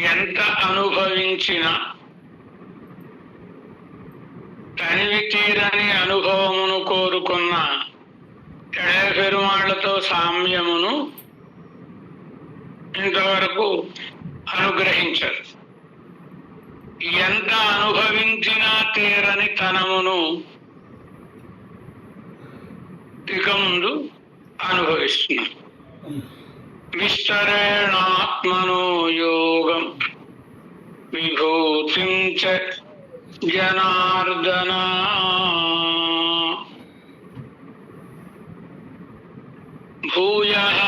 ఎంత అనుభవించిన తనివి తీరని అనుభవమును కోరుకున్న ఎడపెరుమాళ్లతో సామ్యమును ఇంతవరకు అనుగ్రహించరు. ఎంత అనుభవించినా తీరని తనమును ఇక ముందు అనుభవిస్తున్నారు. విస్తరేణాత్మనో యోగం విభూతిం చ జనార్దన. భూయః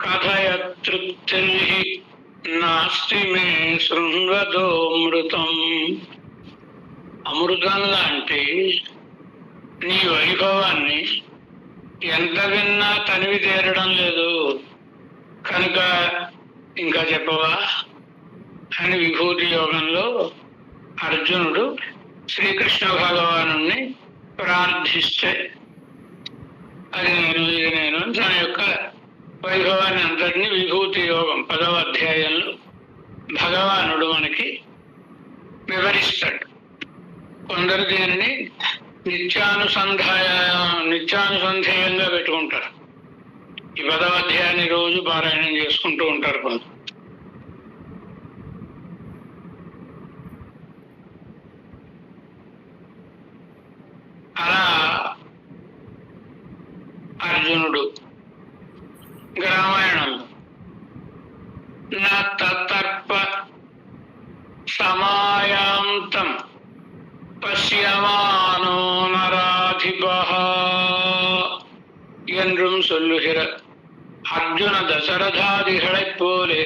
కథయ తృప్తిర్హి నాస్తి మే శృణ్వతోమృతం. అమృతం లాంటి నీ వైభవాన్ని ఎంత విన్నా తనివి తీరడం లేదు కనుక ఇంకా చెప్పవా అని విభూతి యోగంలో అర్జునుడు శ్రీకృష్ణ భగవాను ప్రార్థిస్తే అది నేను ఇది నేను తన యొక్క వైభవాన్ని అంతటినీ విభూతి యోగం 10వ అధ్యాయంలో భగవానుడు మనకి వివరిస్తాడు. కొందరు దీనిని నిత్యానుసంధేయంగా పెట్టుకుంటారు. ఈ 10వ అధ్యాయాన్ని రోజు పారాయణం చేసుకుంటూ ఉంటారు కొందరు. అలా అర్జునుడు రామాయణంలో నా తతర్ప సమాయాంతం பசியமானோ நராதிபஹ என்றும் சொல்லுகிற அர்ஜுன தசரதாதிகளைப் போலே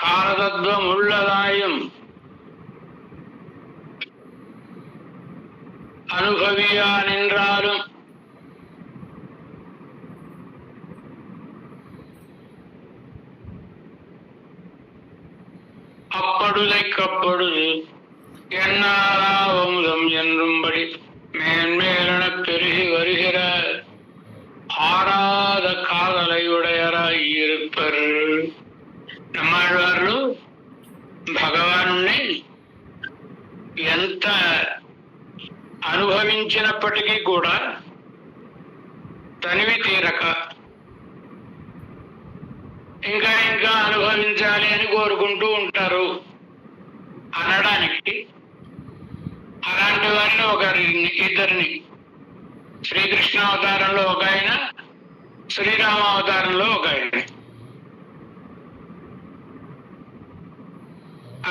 காரதத்துவம் உள்ளதாயும் அனுபவியா நின்றாலும் அப்பொழுதைக்கப்பொழுது என்னாராவமுதம் என்றும்படி மேன்மேலென பெருகி வருகிற ஆறாத காதலை உடையராய் இருப்பர். நம்மாழ்వార్లు భగవానుణ్ణి ఎంత అనుభవించినప్పటికీ కూడా తనివి తీరక ఇంకా ఇంకా అనుభవించాలి అని కోరుకుంటూ ఉంటారు అనడానికి అలాంటి వారిని ఇద్దరిని శ్రీకృష్ణ అవతారంలో ఒక ఆయన, శ్రీరామ అవతారంలో ఒక ఆయన.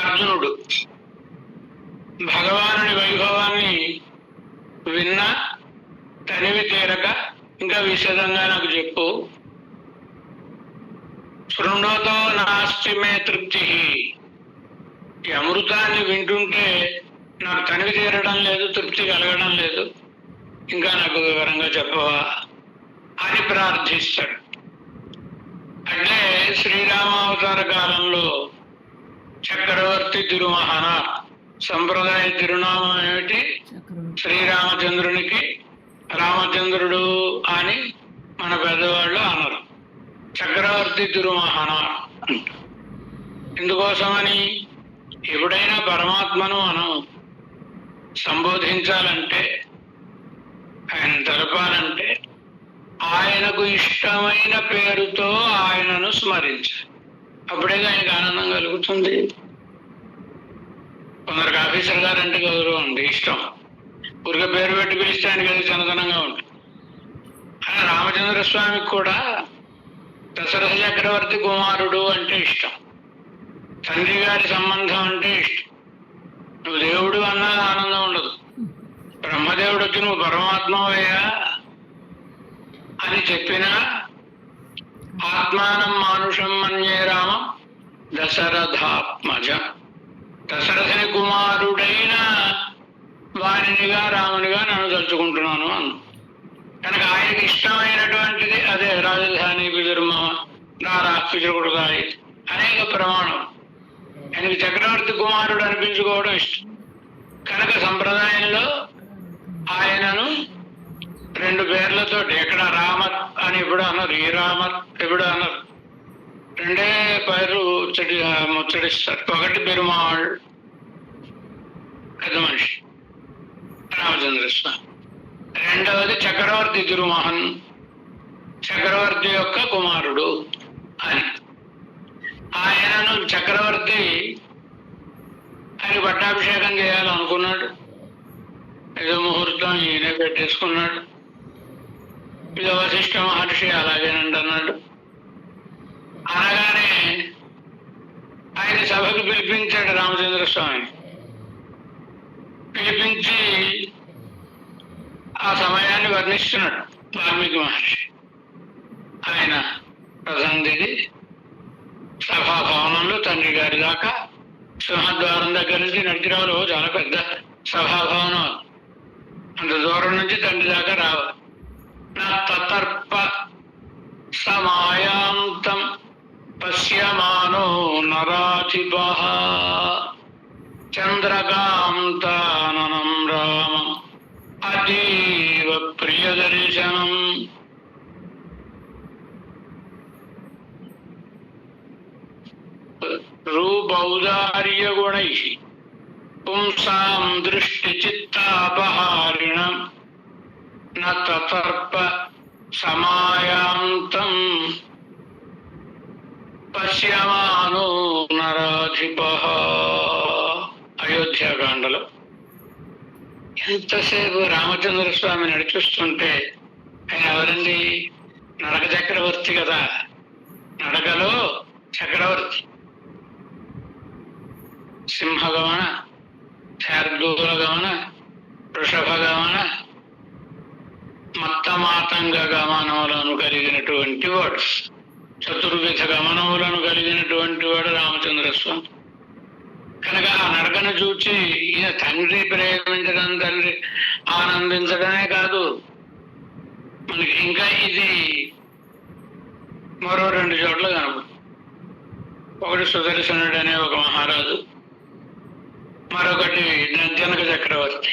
అర్జునుడు భగవానుని వైభవాన్ని విన్నా తనివి తీరక ఇంకా విశదంగా నాకు చెప్పు. శృణోతో నాస్తి మే తృప్తి. ఈ అమృతాన్ని వింటుంటే నాకు తనివి తీరడం లేదు, తృప్తి కలగడం లేదు, ఇంకా నాకు వివరంగా చెప్పవా అని ప్రార్థిస్తాడు. అంటే శ్రీరామావతార కాలంలో చక్రవర్తి తిరుమహన సంప్రదాయ తిరునామం ఏమిటి? శ్రీరామచంద్రునికి రామచంద్రుడు అని మన పెద్దవాళ్ళు అన్నారు. చక్రవర్తి తిరుమహన ఎందుకోసమని, ఎప్పుడైనా పరమాత్మను మనం సంబోధించాలంటే, ఆయన తెలపాలంటే ఆయనకు ఇష్టమైన పేరుతో ఆయనను స్మరించాలి. అప్పుడే ఆయనకు ఆనందం కలుగుతుంది. కొందరికి ఆఫీసర్ గారు అంటే గౌరవం ఉంది, ఇష్టం. ఊరికే పేరు పెట్టి పిలిస్తే ఆయనకి అది చందనంగా ఉంటుంది. అలా రామచంద్ర స్వామికి కూడా దశరథ చక్రవర్తి కుమారుడు అంటే ఇష్టం, తండ్రి గారి సంబంధం అంటే ఇష్టం. నువ్వు దేవుడు అన్నా ఆనందం ఉండదు. బ్రహ్మదేవుడు వచ్చి నువ్వు పరమాత్మవయ్యా అని చెప్పినా ఆత్మానం మానుషం మన్యే రామ దశరథాత్మజ, దశరథుని కుమారుడైన వాణినిగా రామునిగా నన్ను తలుచుకుంటున్నాను అన్న. కనుక ఆయనకి ఇష్టమైనటువంటిది అదే రాజధాని పిదుర్మమ నారా పితృకుడుగాయి అనేక ప్రమాణం. ఆయనకి చక్రవర్తి కుమారుడు అనిపించుకోవడం ఇష్టం. కనుక సంప్రదాయంలో ఆయనను రెండు పేర్లతోటి, ఎక్కడ రామత్ అని ఎప్పుడు అన్నారు, ఈ రామత్ ఎప్పుడు అన్నారు, రెండే పేర్లు ముచ్చటిస్తారు. ఒకటి పెరుమాళ్, పెద్ద మనిషి రామచంద్ర స్వామి. రెండవది చక్రవర్తి తిరుమహన్, చక్రవర్తి యొక్క కుమారుడు అని. ఆయనను చక్రవర్తి ఆయన పట్టాభిషేకం చేయాలనుకున్నాడు. ఏదో ముహూర్తం ఈయనే పెట్టేసుకున్నాడు. ఇది వశిష్ఠ మహర్షి అలాగేనండి అన్నాడు. అనగానే ఆయన సభకు పిలిపించాడు రామచంద్ర స్వామి. పిలిపించి ఆ సమయాన్ని వర్ణిస్తున్నాడు వాల్మీకి మహర్షి. ఆయన ప్రసంగిది సభాభవనంలో తండ్రి గారి దాకా సింహద్వారం దగ్గర నుంచి నడిచిరావులో చాలా పెద్ద సభాభవనం. అంత దూరం నుంచి తండ్రి దాకా రావాలి. నా తతర్ప సమాయాంతం పశ్యమానో నరాధిపః చంద్రకాంతాననం రామం అతీవ ప్రియదర్శనం. రూపౌదార్య గుణైః పుంసాం దృష్టి చిత్తాపహారిణం న తతర్ప సమాయాంతం పశ్యమానో నరాధిపః. అయోధ్యాకాండలో ఎంతసేపు రామచంద్ర స్వామి నడిపిస్తుంటే ఆయన ఎవరండి? నడక చక్రవర్తి కదా, నడకలో చక్రవర్తి. సింహగమన, శార్దూల గమన, వృషభ గమన, మత్తమాతంగ గమనములను కలిగినటువంటి వాడు, చతుర్విధ గమనములను కలిగినటువంటి వాడు రామచంద్ర స్వామి. కనుక ఆ నడకను చూచి ఈయన తండ్రి ప్రేమించడం, తండ్రి ఆనందించడమే కాదు, మనకి ఇంకా ఇది మరో రెండు చోట్ల కనపడు. ఒకటి సుదర్శనుడు అనే ఒక మహారాజు, మరొకటి జనక చక్రవర్తి.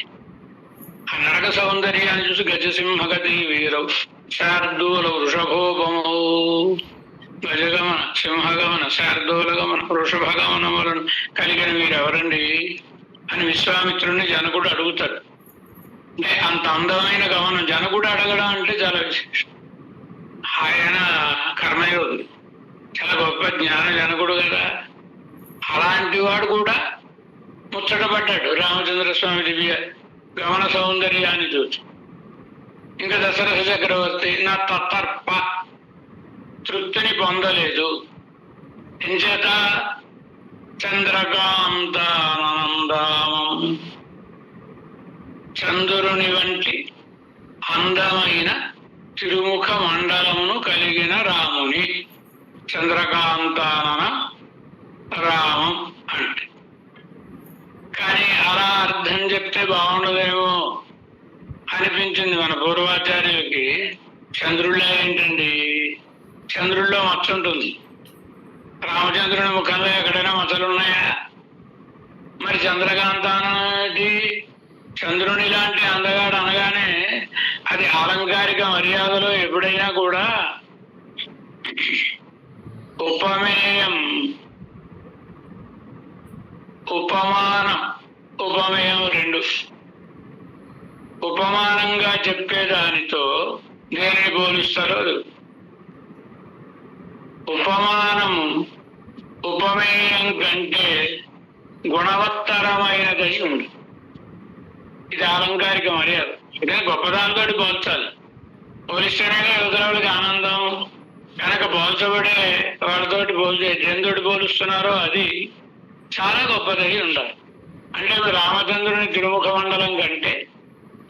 ఆ నడక సౌందర్యాన్ని చూసి గజసింహగతి వీరవు శార్దూల వృషభోపమౌ. గజగమన, సింహగమన, శార్దూల గమన, వృషభ గమనములను కలిగిన వీరెవరండి అని విశ్వామిత్రుడిని జనకుడు అడుగుతాడు. అంటే అంత అందమైన గమనం జనకుడు అడగడం అంటే చాలా విశేషం. ఆయన కర్మయోగి, చాలా గొప్ప జ్ఞాన జనకుడు కదా. అలాంటి వాడు కూడా ముచ్చటపడ్డాడు రామచంద్ర స్వామి దివ్య గమన సౌందర్యాన్ని చూసి. ఇంకా దశరథ చక్రవర్తి నా తతర్ప తృప్తిని పొందలేదు. ఎంచేత చంద్రకాంతానందామం, చంద్రుని వంటి అందమైన తిరుముఖ మండలమును కలిగిన రాముని చంద్రకాంతానన రామం అంటే. కానీ అలా అర్థం చెప్తే బాగుండదేమో అనిపించింది మన పూర్వాచార్యులకి. చంద్రుల్లో ఏంటండి, చంద్రుల్లో మచ్చ ఉంటుంది. రామచంద్రుని ముఖంలో ఎక్కడైనా మచ్చలు ఉన్నాయా? మరి చంద్రకాంతానది చంద్రుని లాంటి అందగాడు అనగానే అది అలంకారిక మర్యాదలో ఎప్పుడైనా కూడా ఉపమేయం, ఉపమానం, ఉపమేయం రెండు. ఉపమానంగా చెప్పేదానితో దేనిని పోలుస్తారో ఉపమానం ఉపమేయం కంటే గుణవత్తరమైనదై ఉంది. ఇది అలంకారిక మర్యాద. ఇదే గొప్పదానితో పోల్చాలి. పోలిస్తేనే యువతరావులకి ఆనందం. కనుక పోల్చబడే వాళ్ళతోటి పోల్చే దేనితోటి పోలుస్తున్నారో అది చాలా గొప్పదై ఉండాలి. అంటే ఇప్పుడు రామచంద్రుని తిరుముఖ మండలం కంటే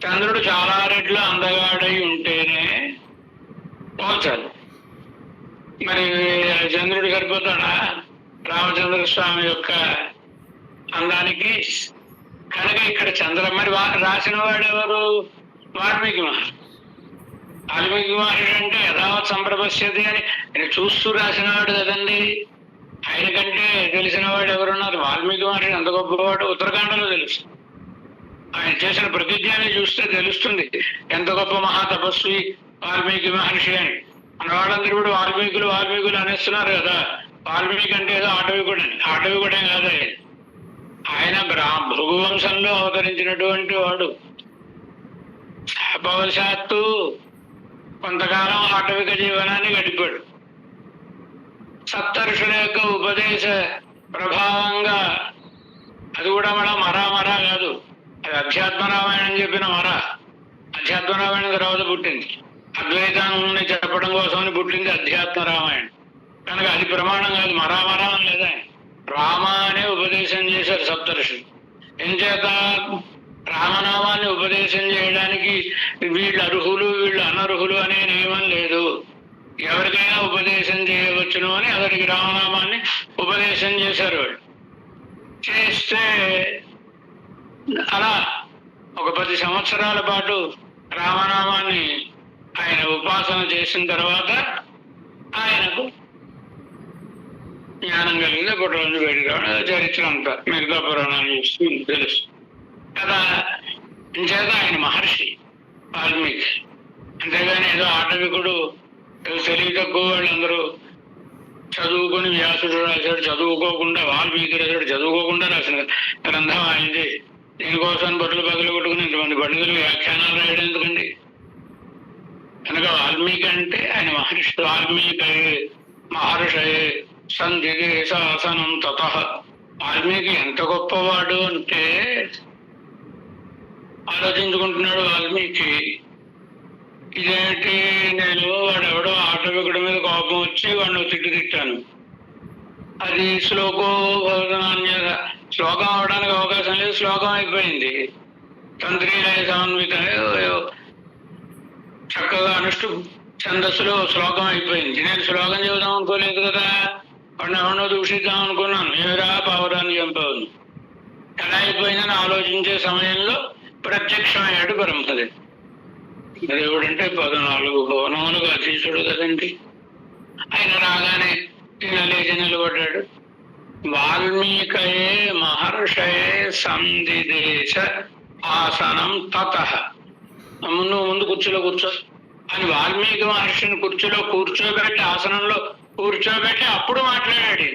చంద్రుడు చాలా రెట్లు అందగాడై ఉంటేనే పోల్చాలి. మరి చంద్రుడు సరిపోతాడా రామచంద్ర స్వామి యొక్క అందానికి? కనుక ఇక్కడ మరి రాసిన వాడు ఎవరు? వాల్మీకి మహర్షి. వాల్మీకి మహర్షి అంటే యథావత్ సంప్రపశ్యతి అని ఆయన చూస్తూ రాసినవాడు కదండి. ఆయన కంటే తెలిసిన వాడు ఎవరున్నారు? వాల్మీకి మహర్షి అంత గొప్పవాడు ఉత్తరాఖండలో తెలుసు. ఆయన చేసిన ప్రతిజ్ఞని చూస్తే తెలుస్తుంది ఎంత గొప్ప మహాతపస్వి వాల్మీకి మహర్షి అని. మన వాళ్ళందరూ కూడా వాల్మీకులు వాల్మీకులు అనేస్తున్నారు కదా. వాల్మీకి అంటే ఏదో ఆటవికుడే కాదు ఆయన భృగువంశంలో అవతరించినటువంటి వాడు. శాపవశాత్తు కొంతకాలం ఆటవిక జీవనాన్ని గడిపాడు. సప్తర్షుల యొక్క ఉపదేశ ప్రభావంగా, అది కూడా మరా కాదు, అది అధ్యాత్మరామాయణం చెప్పిన అధ్యాత్మరామాయణం తర్వాత పుట్టింది. అద్వైతాన్ని చెప్పడం కోసమని పుట్టింది అధ్యాత్మరామాయణం. కనుక అది ప్రమాణం కాదు, మరా అని లేదా, రామ అనే ఉపదేశం చేశారు సప్తర్షులు. ఎంచేత రామనామాన్ని ఉపదేశం చేయడానికి వీళ్ళు అర్హులు వీళ్ళు అనర్హులు అనే నియమం లేదు. ఎవరికైనా ఉపదేశం చేయవచ్చును అని అతడికి రామనామాన్ని ఉపదేశం చేశారు. వాళ్ళు చేస్తే అలా ఒక 10 సంవత్సరాల పాటు రామనామాన్ని ఆయన ఉపాసన చేసిన తర్వాత ఆయనకు జ్ఞానం కలిగింది. అప్పటి రోజు బయటికి రావడం చరిత్ర అంతా మిగతా పురాణాలు చూస్తూ తెలుసు కదా. ఇంచేత ఆయన మహర్షి వాల్మీకి, అంతేగాని ఏదో ఆటవికుడు, ఏదో తెలివి తక్కువ వాళ్ళందరూ చదువుకొని వ్యాసుడు రాశాడు, చదువుకోకుండా వాల్మీకి రాశాడు, చదువుకోకుండా రాసిన గ్రంథం ఆయనది. దీనికోసం బట్టలు పగలు కొట్టుకుని ఇంతమంది పండితులు వ్యాఖ్యానాలు రాయడం ఎందుకండి? కనుక వాల్మీకి అంటే ఆయన మహర్షి. వాల్మీకి మహర్షయే సంధిదే శాసనం తత. వాల్మీకి ఎంత గొప్పవాడు అంటే ఆలోచించుకుంటున్నాడు వాల్మీకి. ఇదేంటి, నేను వాడెవడో ఆటవికుడి మీద కోపం వచ్చి వాడిని తిట్టాను, అది శ్లోకం అవడానికి అవకాశం లేదు, శ్లోకం అయిపోయింది. తంత్రీలయ సమన్విత చక్కగా అనుష్ఠు ఛందస్సులో శ్లోకం అయిపోయింది. నేను శ్లోకం చెబుదాం అనుకోలేదు కదా, వాడిని ఎవరినో దూషిద్దాం అనుకున్నాను. ఏమిరా పావురాన్ని చంపావు, ఎలా అయిపోయిందని ఆలోచించే సమయంలో ప్రత్యక్షమయ్యాడు బ్రహ్మదేవుడు. దేవుడంటే 14 భువనములకు అధీశుడు కదండి. ఆయన రాగానే లేచి నిలబడ్డాడు. వాల్మీకయే మహర్షయే సంధిదేశ ఆసనం తత. నువ్వు ముందు కుర్చీలో కూర్చో అని వాల్మీకి మహర్షిని కుర్చీలో కూర్చోబెట్టి, ఆసనంలో కూర్చోబెట్టి అప్పుడు మాట్లాడాడు.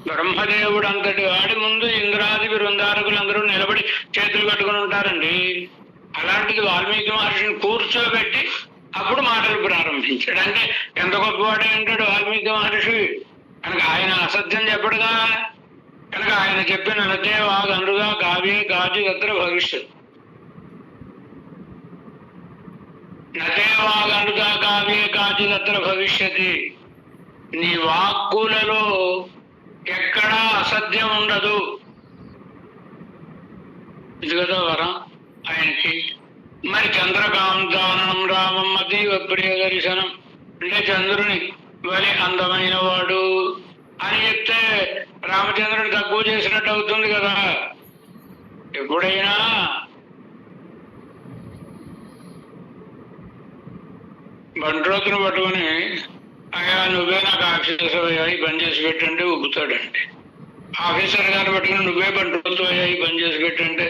బ్రహ్మదేవుడు అంతటి వాడి ముందు ఇంద్రాది బృందారకులందరూ నిలబడి చేతులు కట్టుకుని ఉంటారండి. అలాంటిది వాల్మీకి మహర్షిని కూర్చోబెట్టి అప్పుడు మాటలు ప్రారంభించాడు. అంటే ఎంత గొప్పవాడే అంటాడు వాల్మీకి మహర్షి. కనుక ఆయన అసత్యం చెప్పడుగా. కనుక ఆయన చెప్పిన నతే వాగనుగా కావ్యే కాచిదత్ర భవిష్యత్. నతే వాగనుగా కావ్యే కాచిదత్ర భవిష్యతి. నీ వాక్కులలో ఎక్కడా అసత్యం ఉండదు. ఇది కదా వరం ఆయనకి. మరి చంద్రకాంతానం రామం అతీవ ప్రియ దర్శనం అంటే చంద్రుని వలి అందమైన వాడు అని చెప్తే రామచంద్రుని తక్కువ చేసినట్టు అవుతుంది కదా. ఎప్పుడైనా బంట్రోతును పట్టుకుని అయ్యా నువ్వే నాకు ఆఫీసర్ అయ్యాయి పని చేసి పెట్టంటే ఉబ్బుతాడండి. ఆఫీసర్ గారు పట్టుకుని నువ్వే బంట్రోతు అయ్యాయి పని చేసి పెట్టంటే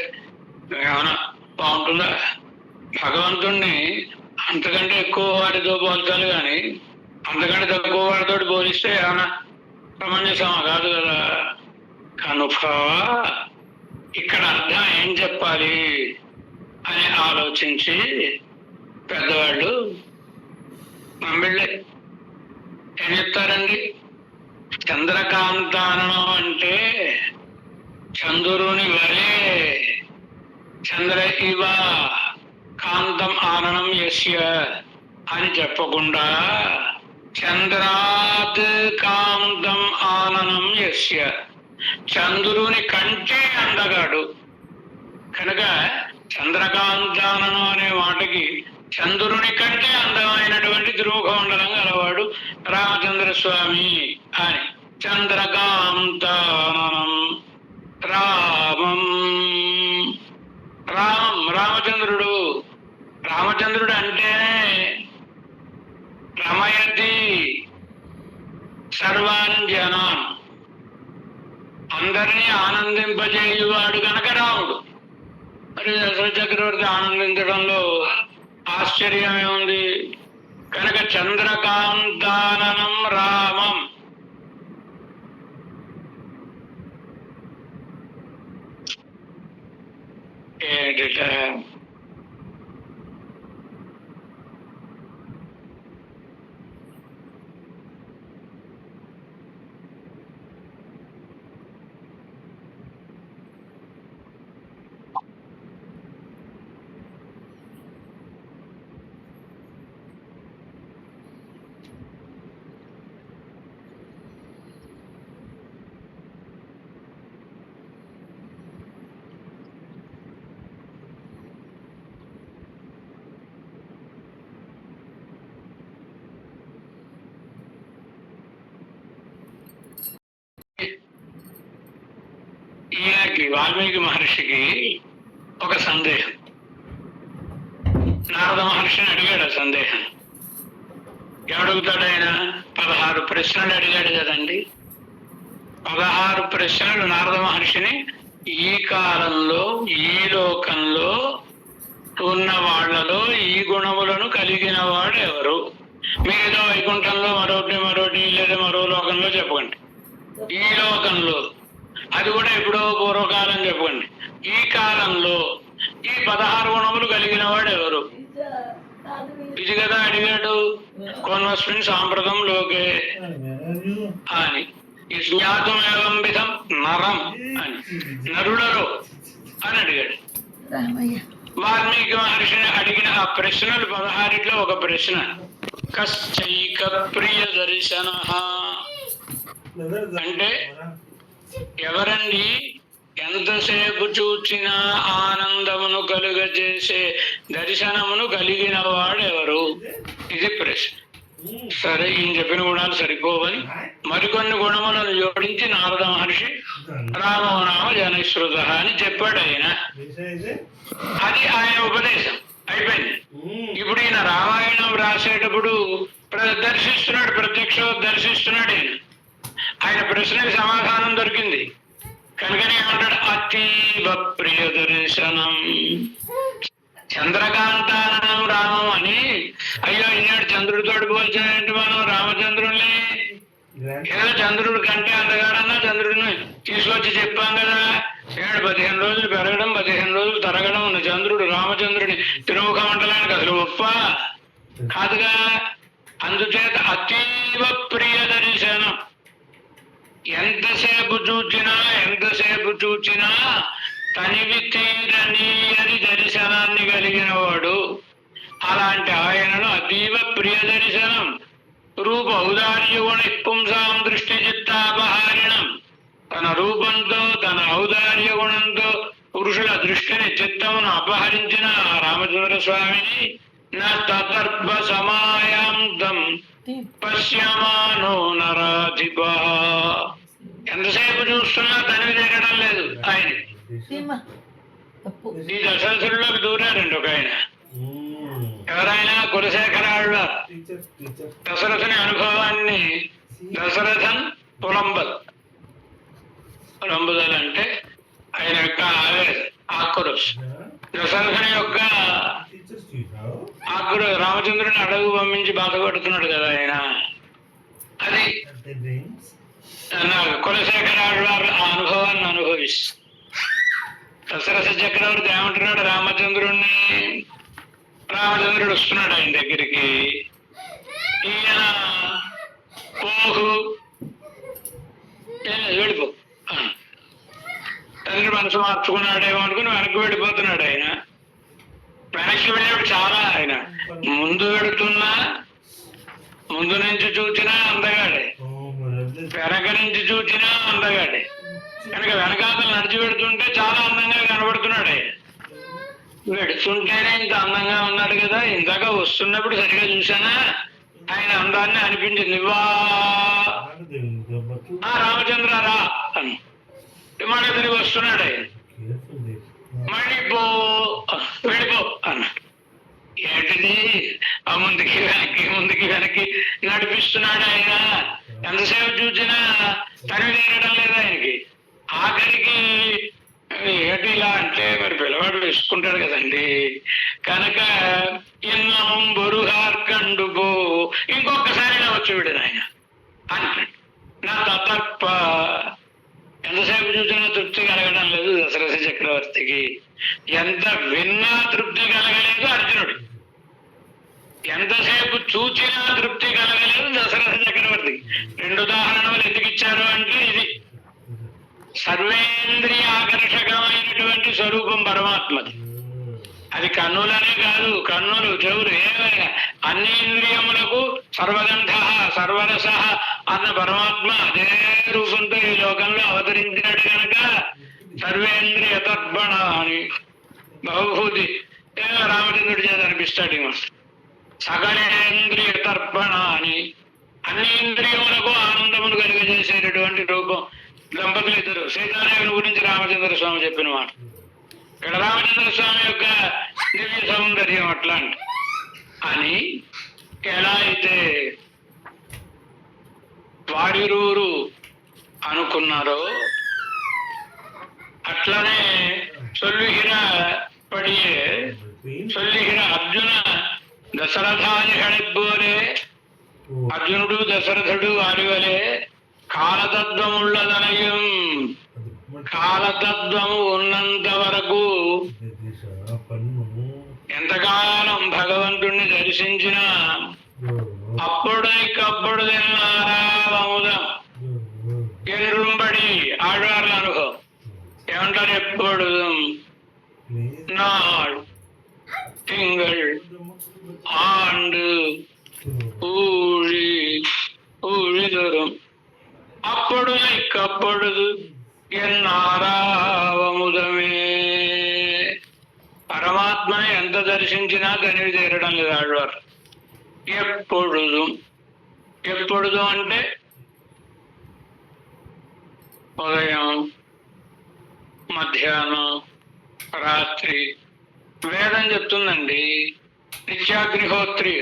ఏమన్నా బాగుంటుందా? భగవంతుణ్ణి అంతకంటే ఎక్కువ వాడితో పోల్చాలి కానీ అంతకంటే తక్కువ వాడితో పోలిస్తే ఏమన్నా సమంజసమా? కాదు కదా. కనుక ఇక్కడ అర్థం ఏం చెప్పాలి అని ఆలోచించి పెద్దవాళ్ళు నమ్మిళ్ళే ఏం చెప్తారండి? చంద్రకాంతానం అంటే చంద్రుని వలే, చంద్ర ఇవ కాంతం ఆననం యస్య అని చెప్పకుండా చంద్రాత్ కాంతం ఆననం యస్య, చంద్రుని కంటే అందగాడు. కనుక చంద్రకాంతాననం అనే మాటకి చంద్రుని కంటే అందమైనటువంటి ధ్రువమండలం గలవాడు రామచంద్ర స్వామి అని. చంద్రకాంతాననం రామం, రామం రామచంద్రుడు. రామచంద్రుడు అంటేనే రమయతి సర్వాన్ జనాన్, అందరినీ ఆనందింపజేయువాడు కనుక రాముడు. మరి దశరథ చక్రవర్తి ఆనందించడంలో ఆశ్చర్యమే ఉంది. కనుక చంద్రకాంతాననం రామం ఏంటిట ఈయనకి వాల్మీకి మహర్షికి ఒక సందేహం. నారద మహర్షిని అడిగాడు ఆ సందేహం. ఏమడుగుతాడు ఆయన? 16 ప్రశ్నలు అడిగాడు కదండి. 16 ప్రశ్నలు నారద మహర్షిని ఈ కాలంలో ఈ లోకంలో ఉన్న వాళ్లలో ఈ గుణములను కలిగిన వాడు ఎవరు? మీరేదో వైకుంఠంలో మరోటి లేదా మరో లోకంలో చెప్పండి. ఈ లోకంలో, అది కూడా ఎప్పుడో పూర్వకాలం చెప్పండి. ఈ కాలంలో ఈ 16 గుణములు కలిగిన వాడు ఎవరు? ఇది కదా అడిగాడు. కోన్వస్మిన్ సాంప్రదం లోకే అని, జ్ఞాతమేవం విధం నరం అని, నరులలో అని అడిగాడు. వాల్మీకి మహర్షిని అడిగిన ఆ ప్రశ్నలు 16లో ఒక ప్రశ్న, కశ్చైక ప్రియ దర్శన అంటే ఎవరండి ఎంతసేపు చూచినా ఆనందమును కలుగజేసే దర్శనమును కలిగిన వాడెవరు? ఇది ప్రశ్న. సరే, ఈయన చెప్పిన గుణాలు సరిపోవని మరికొన్ని గుణములను జోడించి నారద మహర్షి రామోనామ జనశ్రుత అని చెప్పాడు ఆయన. అది ఆయన ఉపదేశం అయిపోయింది. ఇప్పుడు ఈయన రామాయణం రాసేటప్పుడు దర్శిస్తున్నాడు, ప్రత్యక్ష దర్శిస్తున్నాడు. ఆయన ప్రశ్నకి సమాధానం దొరికింది. కనుకనే ఏమంటాడు? అతీవ ప్రియ దర్శనం చంద్రకాంతానం రామం అని. అయ్యో, ఈనాడు చంద్రుడితో పోల్చాడంటే మనం రామచంద్రుల్ని ఏదో చంద్రుడి కంటే అందగాడన్నా చంద్రుడిని తీసుకొచ్చి చెప్పాం కదా. 15 రోజులు పెరగడం 15 రోజులు తరగడం ఉన్న చంద్రుడు రామచంద్రుని తిరుముఖ మండలానికి అసలు గొప్ప కాదుగా. అందుచేత అతీవ ప్రియ దర్శనం, ఎంతసేపు చూచినా తనివి తీరనీయని దర్శనాన్ని కలిగిన వాడు. అలాంటి ఆయనను అతీవ ప్రియ దర్శనం. రూప ఔదార్య గుణ పుంసాం దృష్టి చిత్తాపహారిణం. తన రూపంతో తన ఔదార్య గుణంతో పురుషుల దృష్టిని చిత్తమును అపహరించిన రామచంద్ర స్వామిని నా తదర్భ సమాయాంతం పశ్యమానో నరాధిప. ఎంతసేపు చూస్తున్నా తనివి తీరడం లేదు ఆయన. ఈ దశరథుల్లోకి దూరారండి ఒక ఆయన. ఎవరైనా కులశేఖరాళ్ళ దశరథుని అనుభవాన్ని దశరథన్ పులంబుదల్ అంటే ఆయన యొక్క ఆక్రోష్. దశరథుని యొక్క ఆక్రోష్ రామచంద్రుని అడగు పంపించి బాధపడుతున్నాడు కదా ఆయన. అది కులశేఖరాళ్ళ ఆ అనుభవాన్ని అనుభవిస్తూ దశరథ చక్రవర్తి ఏమంటున్నాడు? రామచంద్రుడు వస్తున్నాడు ఆయన దగ్గరికి. ఈయన పోహు వెళ్ళిపో, తండ్రి మనసు మార్చుకున్నాడేమో అనుకుని వెనక్కి వెళ్ళిపోతున్నాడు ఆయన. వెనక్కి వెళ్ళేప్పుడు చాలా ఆయన ముందు నుంచి చూచినా అందగాడే, వెనక నుంచి చూచినా అందగాడే. కనుక వెనకాతలు నడిచి పెడుతుంటే చాలా అందంగా కనబడుతున్నాడు ఆయన. వెడుతుంటేనే ఇంత అందంగా ఉన్నాడు కదా. ఇందాక వస్తున్నప్పుడు సరిగా చూసానా ఆయన అందాన్ని అనిపించింది. రామచంద్ర రా అని మళ్ళీ తిరిగి వస్తున్నాడు ఆయన. మళ్ళీ వెళ్ళిపో అన్నాడు. ఏంటిది? ఆ ముందుకి వెనక్కి నడిపిస్తున్నాడు ఆయన. ఎంతసేపు చూసినా తనివి తీరడం లేదు ఆయనకి. ఆఖరికి ఏంటి ఇలా అంటే మరి పిల్లవాడు వేసుకుంటాడు కదండి. కనుక ఇన్నం బొరుహార్కండు పో, ఇంకొకసారి ఇలా వచ్చి విడను ఆయన అంటాడు. నా తప్ప ఎంతసేపు చూసినా తృప్తి కలగడం లేదు దశరథ చక్రవర్తికి. ఎంత విన్నా తృప్తి కలగలేదు అర్జునుడు, ఎంతసేపు చూచినా తృప్తి కలగలేదు దశరథ చక్రవర్తికి. రెండు ఉదాహరణలు ఎందుకు ఇచ్చారు అంటే, ఇది సర్వేంద్రియ ఆకర్షకమైనటువంటి స్వరూపం పరమాత్మది. అది కన్నులనే కాదు, కన్నులు చెవులు ఏమైనా అన్ని ఇంద్రియములకు సర్వగంధ సర్వరస అన్న పరమాత్మ అదే రూపంతో ఈ లోకంలో అవతరించాడు కనుక సర్వేంద్రియ తర్పణ అని బహుభూతి రామచంద్రుడి చేత అనిపిస్తాడు. సకలేంద్రియ తర్పణ అని అన్ని ఇంద్రియములకు ఆనందమును కలిగజేసేటటువంటి రూపం. దంపతులు ఇద్దరు సీతాదేవుని గురించి రామచంద్ర స్వామి చెప్పిన మాట. ఇక్కడ రామచంద్ర స్వామి యొక్క దివ్య సౌందర్యం అట్లాంటి అని ఎలా అయితే వారిరూరు అనుకున్నారో అట్లనే సొల్లుహిర పడియే సొల్లుహిర అర్జున దశరథాని హెడెబ్బోలే, అర్జునుడు దశరథుడు వారి వలె కాలతత్వముళ్ళదనయం, కాలతత్వము ఉన్నంత వరకు ఎంతకాలం భగవంతుణ్ణి దర్శించిన అప్పుడైకప్పుడు తిన్నారా అముదం ఎన్రుంబడి ఆడవాళ్ళ అనుభవం ఏమంటారు, ఎప్పుడు నాడు తింగళ్ ఆండు ఊழி ఊழிదొరం అప్పుడు ఇక్కప్పుడు ఎన్నారావముదమే. పరమాత్మని ఎంత దర్శించినా కనివి తీరడం లేదు ఆడవారు. ఎప్పుడు ఎప్పుడు అంటే ఉదయం మధ్యాహ్నం రాత్రి. వేదం చెప్తుందండి నిత్యాగ్నిహోత్రి.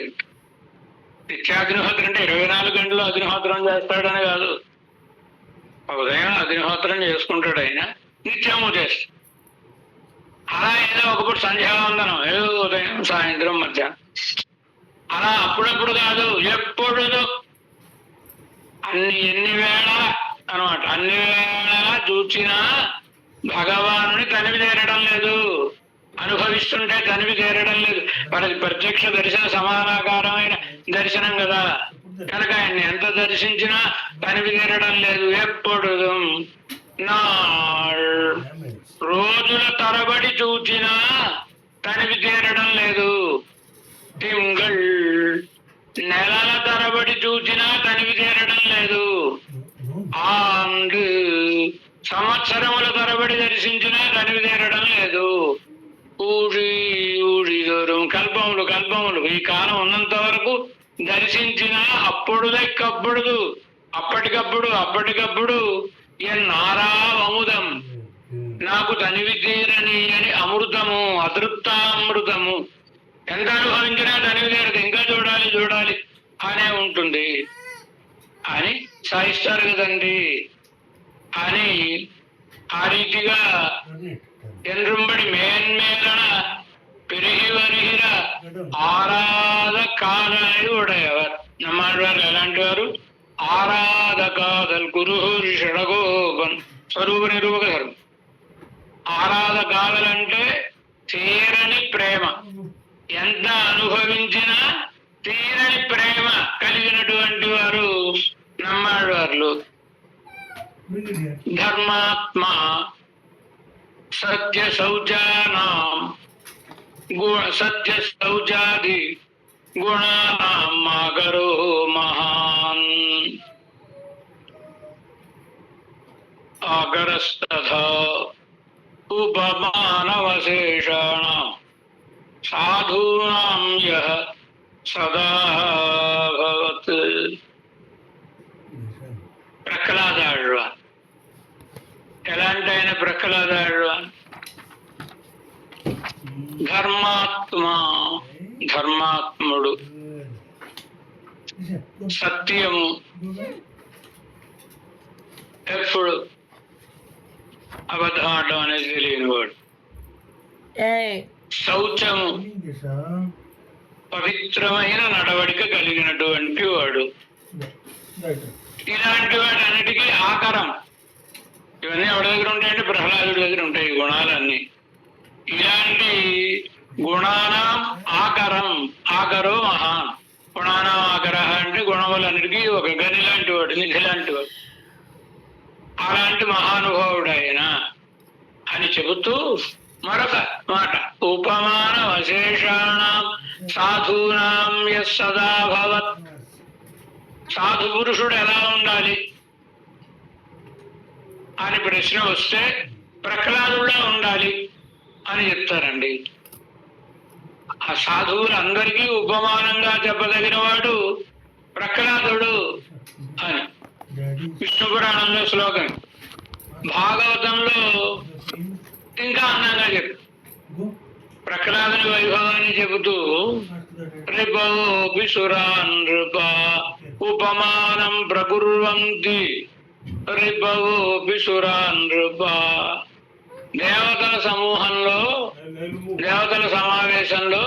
నిత్యాగ్నిహోత్రి అంటే 24 గంటలు అగ్నిహోత్రం చేస్తాడని కాదు. ఉదయం అగ్నిహోత్రం చేసుకుంటాడు ఆయన, నిత్యము చేస్తాడు. అలా ఏదో ఒకప్పుడు సంధ్యావందనం, ఏదో ఉదయం సాయంత్రం మధ్యాహ్నం, అలా అప్పుడప్పుడు కాదు, ఎప్పుడు ఎన్ని వేళ అనమాట. అన్ని వేళ చూచినా భగవానుని తనివి తీరడం లేదు, అనుభవిస్తుంటే తనివి తీరడం లేదు. వాడికి ప్రత్యక్ష దర్శన సమానాకారమైన దర్శనం కదా, కనుక ఆయన్ని ఎంత దర్శించినా తనివి తీరడం లేదు. ఎప్పుడు రోజుల తరబడి చూచినా తనివి తీరడం లేదు. తింగళ్ నెలల తరబడి చూచినా తనివి తీరడం లేదు. ఆండ్ సంవత్సరముల తరబడి దర్శించినా తనివి తీరడం లేదు. ఊడి దూరం కల్పములు ఈ కాలం ఉన్నంత వరకు దర్శించిన అప్పుడుదప్పుడు అప్పటికప్పుడు ఎన్నారా అముదం, నాకు తనివి తీరని అని అమృతము అతృప్తామృతము. ఎంత అనుభవించినా తనివి తీరదు, ఇంకా చూడాలి అనే ఉంటుంది అని సాయిస్తారు కదండి. అని ఆ రీతిగా ఎన్రుంబడి మేన్మేలన పెరిగి వరిహిర ఆరాధ కాదని ఉడయవర్. నమ్మాళ్ళవారు ఎలాంటి వారు? ఆరాధ కాదల్ గురు షడగోపన్ స్వరూప నిరూపక ధర్మం. ఆరాధ కాదలంటే తీరని ప్రేమ, ఎంత అనుభవించినా తీరని ప్రేమ కలిగినటువంటి వారు నమ్మాళ్ళవార్లు. ధర్మాత్మ సత్య శౌచానాం సత్య శౌచాది గుణానాం మాగరో మహాన్ ఆగరస్తథా ఉపమానవశేషాణాం సాధూనాం యః సదా భవత్. ప్రహ్లాదాళ్వాన్ ఎలాంటి ఆయన? ప్రహ్లాదాళ్వాన్ ధర్మాత్ముడు, సత్యము ఎప్పుడు అబద్ధం ఆడడం అనేది తెలియనివాడు. శౌచము పవిత్రమైన నడవడిక కలిగినటువంటి వాడు. ఇలాంటి వాటి అన్నిటికీ ఆకరం. ఇవన్నీ ఎవరి దగ్గర ఉంటాయంటే ప్రహ్లాదుడి దగ్గర ఉంటాయి ఈ గుణాలన్నీ. ఇలాంటి గుణానాం ఆకరం, ఆకరో మహాన్. గుణానాం ఆకర అంటే గుణములన్నిటికీ ఒక గని లాంటి వాడు, నిధి లాంటి వాడు. అలాంటి మహానుభావుడు ఆయన అని చెబుతూ మరొక మాట, ఉపమాన వశేషాణం సాధూనాం యస్సదా భవత్. సాధు పురుషుడు ఎలా ఉండాలి అని ప్రశ్న వస్తే ప్రహ్లాదులా ఉండాలి అని చెప్తారండి. ఆ సాధువులందరికీ ఉపమానంగా చెప్పదగిన వాడు ప్రహ్లాదుడు అని విష్ణు పురాణంలో శ్లోకం. భాగవతంలో ఇంకా అందంగా చెప్పు ప్రహ్లాదుని వైభవాన్ని చెబుతూ రిపవోపి సురాన్ నృప ఉపమానం ప్రకుర్వంతి రిపవోపి సురాన్ నృప. దేవతల సమూహంలో, దేవతల సమావేశంలో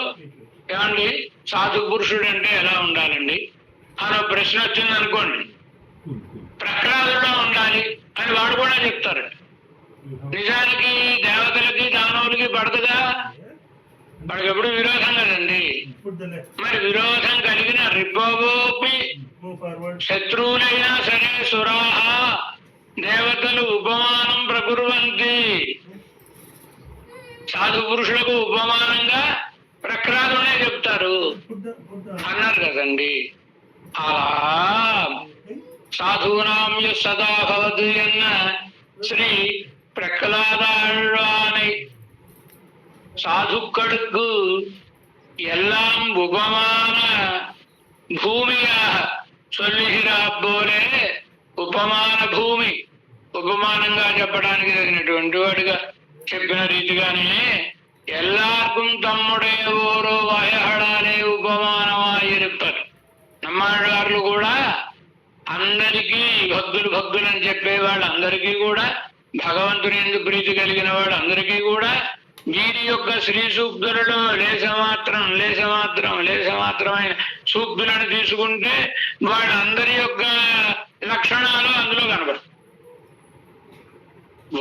ఏమండి సాధు పురుషుడు అంటే ఎలా ఉండాలండి అనే ప్రశ్న వచ్చింది అనుకోండి, ప్రహ్లాదుడా ఉండాలి అని వాడు కూడా చెప్తారు. నిజానికి దేవతలకి దానవులకి పడదుగా, వాడికి ఎప్పుడు విరోధం కదండి. మరి విరోధం కలిగిన రిపవోపి శత్రువులైనా సరే సురాహ దేవతలు ఉపమానం ప్రకుర్వంతి, సాధు పురుషులకు ఉపమానంగా ప్రహ్లాదునే చెప్తారు అన్నారు కదండి. అలా సాధూనాం సదా భవతు అన్న శ్రీ பிரகலாதாழ்வானை சாதுக்களுக்கு எல்லாம் உபமான భూమిயாக சொல்லுகிறார் పోలే ఉపమాన భూమి, ఉపమానంగా చెప్పడానికి తగినటువంటి వాడిగా చెప్పిన రీతిగానే எல்லாருக்கும் తమ్ముడే ఓరో వయహడాలే ఉపమానమాயிருப்பர். నమ్మాళ్ళవార్లు కూడా అందరికీ భక్తులు భక్తులు అని చెప్పేవాళ్ళు అందరికీ కూడా, భగవంతుని ఎందుకు ప్రీతి కలిగిన వాడు అందరికీ కూడా వీరి యొక్క శ్రీ సూక్తులలో లేశమాత్రమైన సూక్తులను తీసుకుంటే వాళ్ళందరి యొక్క లక్షణాలు అందులో కనబడతాయి.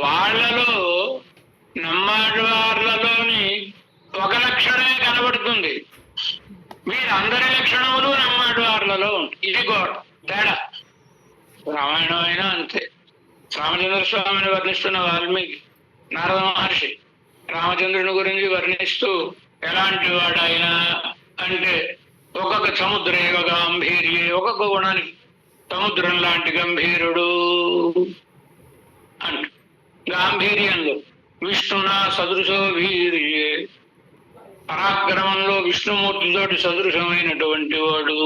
వాళ్ళలో నమ్మాళ్ళవార్లలోని ఒక లక్షణమే కనబడుతుంది, వీరందరి లక్షణములు నమ్మాళ్ళవార్లలో ఉంటాయి. ఇది గోడ తేడా. రామాయణం అయినా అంతే. రామచంద్ర స్వామిని వర్ణిస్తున్న వాల్మీకి నారద మహర్షి రామచంద్రుని గురించి వర్ణిస్తూ ఎలాంటి వాడైనా అంటే ఒక్కొక్క సముద్రేవ గాంభీర్యే, ఒక్కొక్క గుణానికి సముద్రం లాంటి గంభీరుడు అంట. గాంభీర్యంలో విష్ణునా సదృశో వీర్యే, పరాక్రమంలో విష్ణుమూర్తితోటి సదృశమైనటువంటి వాడు.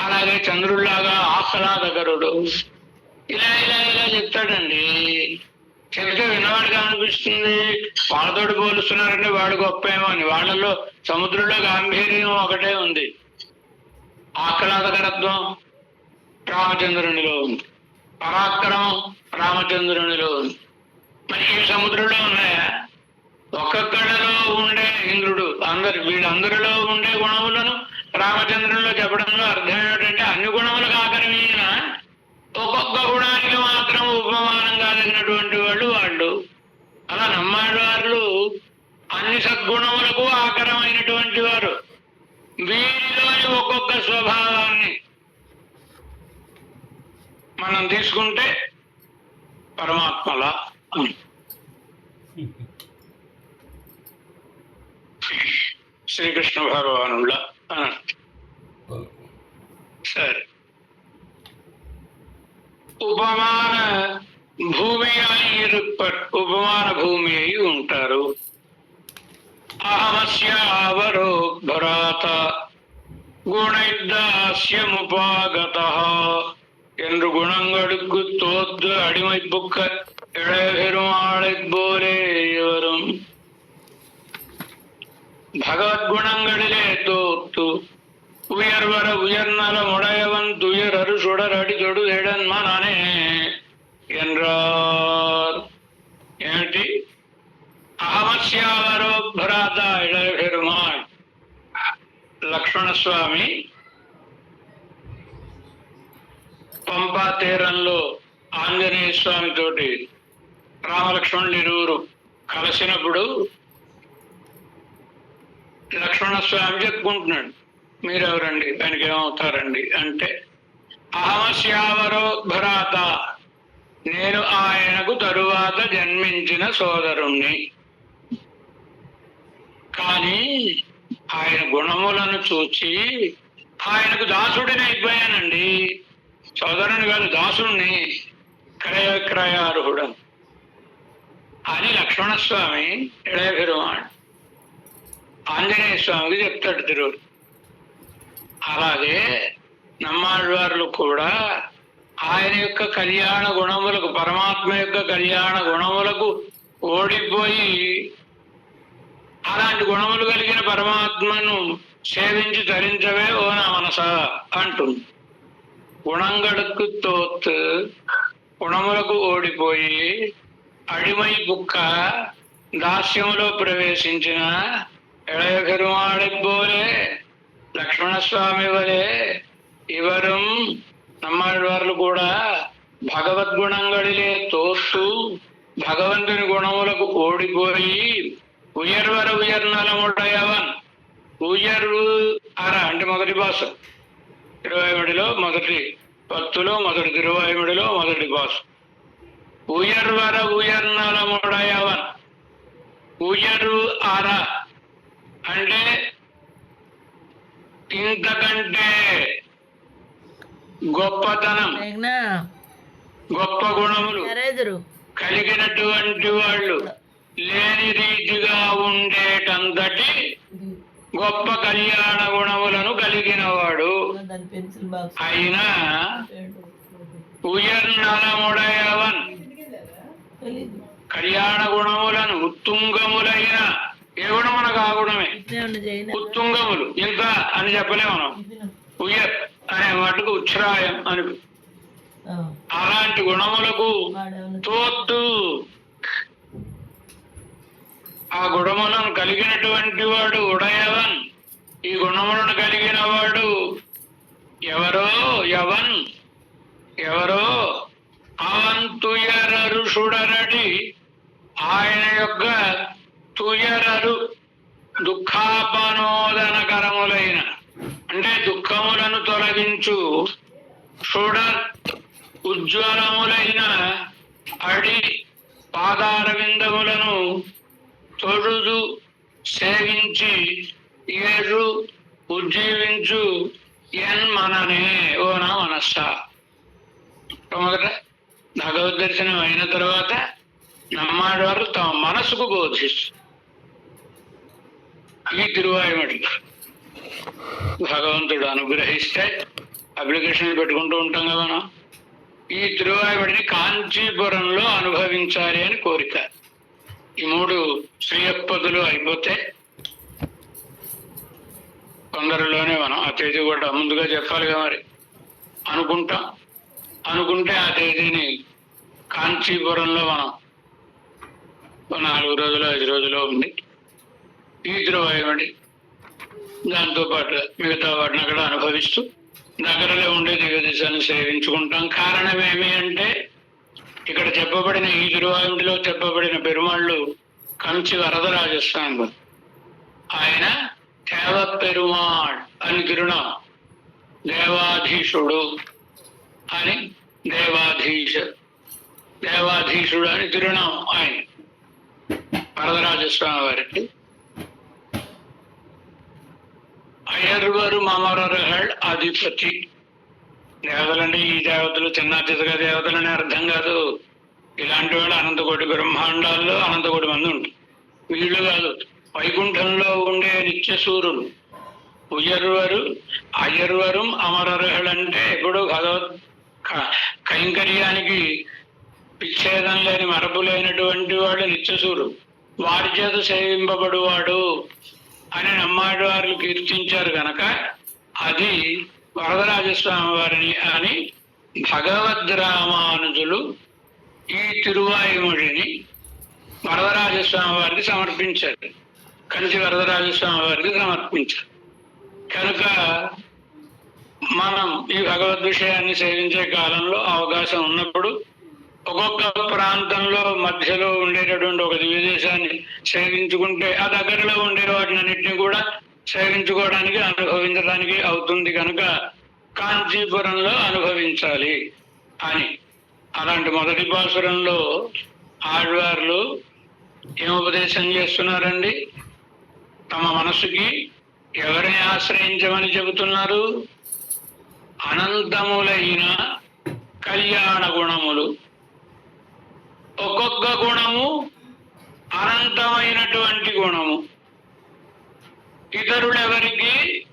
అలాగే చంద్రుడిలాగా ఆహ్లాదకరుడు. ఇలా ఇలా ఇలా చెప్తాడండి. చెప్తే విన్నవాడికి అనిపిస్తుంది వాళ్ళతోటి పోలుస్తున్నారంటే వాడు గొప్ప ఏమో అని. వాళ్ళలో సముద్రంలో గాంభీర్యం ఒకటే ఉంది, ఆహ్లాదకరత్వం రామచంద్రునిలో ఉంది, పరాక్రమం రామచంద్రునిలో ఉంది. మరి ఈ సముద్రంలో ఉన్నాయా? ఒక్కొక్కడిలో ఉండే ఇంద్రుడు వీళ్ళందరిలో ఉండే గుణములను రామచంద్రునిలో చెప్పడంలో అర్థం ఏమిటంటే అన్ని గుణములకు ఆకరమైన ఒక్కొక్క గుణానికి మాత్రం ఉపమానం కాదగినటువంటి వాళ్ళు. అలా నమ్మాళ్ళవార్లు అన్ని సద్గుణములకు ఆకరమైనటువంటి వారు. వీరిలోని ఒక్కొక్క స్వభావాన్ని మనం తీసుకుంటే పరమాత్మలా శ్రీకృష్ణ భగవానుల సరే. ఉపమాన భూమి ఉపమాన భూమి అయి ఉంటారు. అహమస్యావరో భరాత குணைத்தாஸ்யமுபாகத என்று குணங்களுக்கு தோத்து அடிமை புக்க இளையபெருமாளைப் போலே இவரும் பகவத்குணங்களிலே தோத்து உயர்நலம் உடையவன் துயரரு சுடர் அடி தொடு எடன் மனனே என்றார். ఏమిటి? అహమస్యావరో భ్రాత ఇళయ పెరుమాళ్. లక్ష్మణస్వామి పంపా తీరంలో ఆంజనేయ స్వామి తోటి రామలక్ష్మణులు ఇరువురు కలిసినప్పుడు లక్ష్మణస్వామి చెప్పుకుంటున్నాడు, మీరెవరండి, ఆయనకి ఏమవుతారండి అంటే, అహమస్యావరో భ్రాత, నేను ఆయనకు తరువాత జన్మించిన సోదరుణ్ణి. కానీ ఆయన గుణములను చూచి ఆయనకు దాసుడిని అయిపోయానండి. సోదరుని కాదు, దాసుడిని, క్రయ విక్రయార్హుడు అని లక్ష్మణస్వామి ఇళయ పెరుమాళ్ ఆంజనేయ స్వామికి చెప్తాడు తిరువురు. అలాగే నమ్మాళ్ళవార్లు కూడా ఆయన యొక్క కళ్యాణ గుణములకు, పరమాత్మ యొక్క కళ్యాణ గుణములకు ఓడిపోయి అలాంటి గుణములు కలిగిన పరమాత్మను సేవించి ధరించవే ఓ నా మనస అంటుంది. గుణంగడుకు తోత్, గుణములకు ఓడిపోయి అడిమై బుక్క దాస్యములో ప్రవేశించిన ఇళయ పెరుమాళை పోలే లక్ష్మణస్వామి వలె ఇవరం నమ్మాళ్ళవార్లు కూడా భగవద్గుణంగడిలే తోస్తూ భగవంతుని గుణములకు ఓడిపోయి ఉయర్వర ఉయర్నలముడయవన్, ఉయర్వు అర అంటే మొదటి భాష, తిరువాయుమడిలో మొదటి పత్తులో మొదటి తిరువాయుమడిలో మొదటి భాష. ఉయర్వర ఉయర్నలముడయవన్, ఉయర్వు అర అంటే ఇంతకంటే గొప్పతనం, గొప్ప గుణములు కలిగినటువంటి వాళ్ళు లేని రీతిగా ఉండేటంతటి గొప్ప కళ్యాణ గుణములను కలిగిన వాడు అయినా ఉయర్నలముడయవన్, కళ్యాణ గుణములను ఉత్తుంగములైన, ఏ గుణమునకు ఆ గుణమే ఉత్తుంగములు, ఇంకా అని చెప్పలే మనం. ఉయర్ అనే వాటికి ఉచ్ఛ్రాయం అని. అలాంటి గుణములకు తోత్తు, ఆ గుణములను కలిగినటువంటి వాడు ఉడయవన్, ఈ గుణములను కలిగిన వాడు ఎవరో, యవన్ ఎవరో, అవన్ తుయరరుషుడరడి, ఆయన యొక్క తుయరరు దుఃఖాపనోదనకరములైన అంటే దుఃఖములను తొలగించు, షుడర్ ఉజ్వలములైన అడి పాదారవిందములను తొడుదు సేవించి ఏరు ఉజ్జీవించు ఎన్ మననే ఓ నా మనస్స. మొదట భగవద్ దర్శనం అయిన తర్వాత నమ్మాడవారు తమ మనసుకు బోధిస్తారు. ఈ తిరువాయుమడి భగవంతుడు అనుగ్రహిస్తే అప్లికేషన్ పెట్టుకుంటూ ఉంటాం కదా మనం. ఈ తిరువాయుమడిని కాంచీపురంలో అనుభవించాలి అని కోరిక. ఈ 3 శ్రీయప్పదులు అయిపోతే కొందరిలోనే మనం ఆ తేదీ కూడా ముందుగా చెప్పాలిగా మరి అనుకుంటాం. అనుకుంటే ఆ తేదీని కాంచీపురంలో మనం 4 రోజులు 5 రోజులు ఉంది ఈ తిరువాయుమడి. దాంతోపాటు మిగతా వాటిని అక్కడ అనుభవిస్తూ దగ్గరలో ఉండే దివ్యదేశాన్ని సేవించుకుంటాం. కారణం ఏమి అంటే ఇక్కడ చెప్పబడిన ఈ తిరువాయుమడిలో చెప్పబడిన పెరుమాళ్ళు కంచి వరదరాజస్వామి, ఆయన దేవ పెరుమాళ్ అని తిరునామం, దేవాధీశుడు అని, దేవాధీశుడు అని తిరునామం ఆయన వరదరాజస్వామి వారికి. అయర్వరు అమరర్హళ్ అధిపతి. దేవతలంటే ఈ దేవతలు చిన్న చితక దేవతలని అర్థం కాదు. ఇలాంటి వాళ్ళు అనంతకోటి బ్రహ్మాండాల్లో అనంతకోటి మంది ఉంటారు. వీళ్ళు కాదు, వైకుంఠంలో ఉండే నిత్య సూర్యులు. అయర్వరు అమరర్హళ్ అంటే ఎప్పుడు భగవత్ కైంకర్యానికి విచ్ఛేదం లేని మరపు లేనటువంటి వాడు నిత్యసూరు, వారి చేత సేవింపబడువాడు అని నమ్మాడి వారు కీర్తించారు కనుక అది వరదరాజస్వామి వారిని అని భగవద్ రామానుజులు ఈ తిరువాయుమొழிని వరదరాజస్వామి వారికి సమర్పించారు. కంచి వరదరాజస్వామి వారికి సమర్పించారు. కనుక మనం ఈ భగవద్ విషయాన్ని సేవించే కాలంలో అవకాశం ఉన్నప్పుడు ఒక్కొక్క ప్రాంతంలో మధ్యలో ఉండేటటువంటి ఒక దివ్యదేశాన్ని సేవించుకుంటే ఆ దగ్గరలో ఉండే వాటినన్నింటినీ కూడా సేవించుకోవడానికి అనుభవించడానికి అవుతుంది. కనుక కాంచీపురంలో అనుభవించాలి అని. అలాంటి మొదటి పాసురంలో ఆళ్వార్లు ఏం ఉపదేశం చేస్తున్నారండి? తమ మనసుకి ఎవరిని ఆశ్రయించమని చెబుతున్నారు? అనంతములైన కళ్యాణ గుణములు. ఒక్కొక్క గుణము అనంతమైనటువంటి గుణము. ఇతరులెవరికి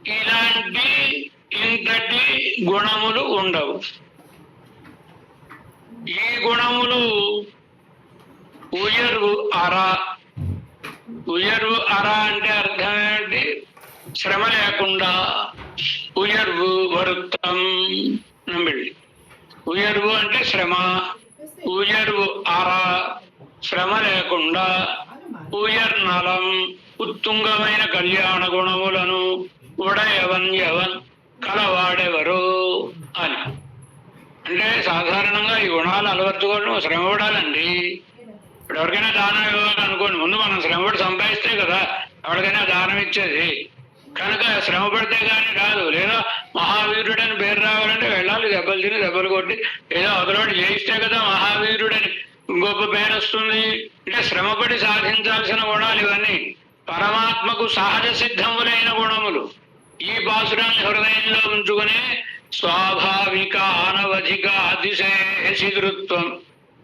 ఇలాంటి ఇంతటి గుణములు ఉండవు. ఈ గుణములు ఉయర్వు అరా. ఉయర్వు అరా అంటే అర్థం ఏంటి? శ్రమ లేకుండా. ఉయర్వు వరుత్తం నమ్మిళ్ళి. ఉయర్వు అంటే శ్రమ. ఉయర్వు అరా శ్రమ లేకుండా. ఉయర్నలం ఉత్తుంగమైన కళ్యాణ గుణములను ఉడయవన్ ఎవన్ కలవాడెవరు అని. అంటే సాధారణంగా ఈ గుణాలు అలవర్చుకోవడం శ్రమ పడాలండి. ఇప్పుడు ఎవరికైనా దానం ఇవ్వాలనుకోండి, ముందు మనం శ్రమపడి సంపాదిస్తే కదా ఎవరికైనా దానం ఇచ్చేది. కనుక శ్రమ పడితే కానీ రాదు. లేదా మహావీరుడని పేరు రావాలంటే వెళ్ళాలి, దెబ్బలు తిని దెబ్బలు కొట్టి ఏదో అవతలవాడు చేయిస్తే కదా మహావీరుడని గొప్ప పేరు వస్తుంది. అంటే శ్రమపడి సాధించాల్సిన గుణాలు ఇవన్నీ పరమాత్మకు సహజ సిద్ధములైన గుణములు. ఈ పాసురాన్ని హృదయంలో ఉంచుకునే స్వాభావిక అనవధిక అతిశయశిదృత్వం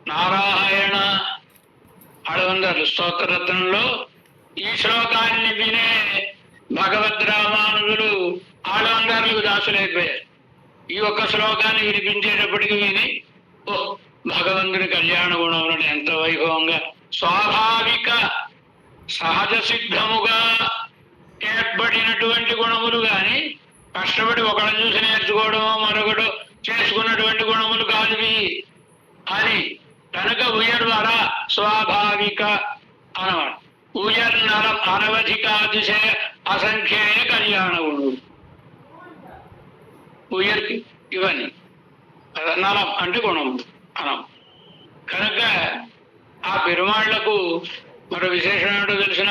నారాయణ అడవందరు స్తోత్రరత్నంలో ఈ శ్లోకాన్ని వినే భగవద్ రామానుజులు ఆడవందరులకు దాసులైపోయారు. ఈ ఒక్క శ్లోకాన్ని వినిపించేటప్పటికి విని ఓ భగవంతుని కళ్యాణ గుణములను ఎంత వైభవంగా స్వాభావిక సహజ సిద్ధముగా ఏర్పడినటువంటి గుణములు కానీ కష్టపడి ఒకళ్ళని చూసి నేర్చుకోవడమో మరొకటి చేసుకున్నటువంటి గుణములు కాదువి అని. కనుక ఉయర్వర స్వాభావిక అన్నమాట. ఉయర్నరం అనవధికాతిశయ అసంఖ్యేయ కళ్యాణ గుణుడు. ఉయర్కి ఇవన్నీ నలం అంటే గుణములు అనం. కనుక ఆ పెరుమాళ్లకు మరో విశేషం ఏమిటో తెలిసిన,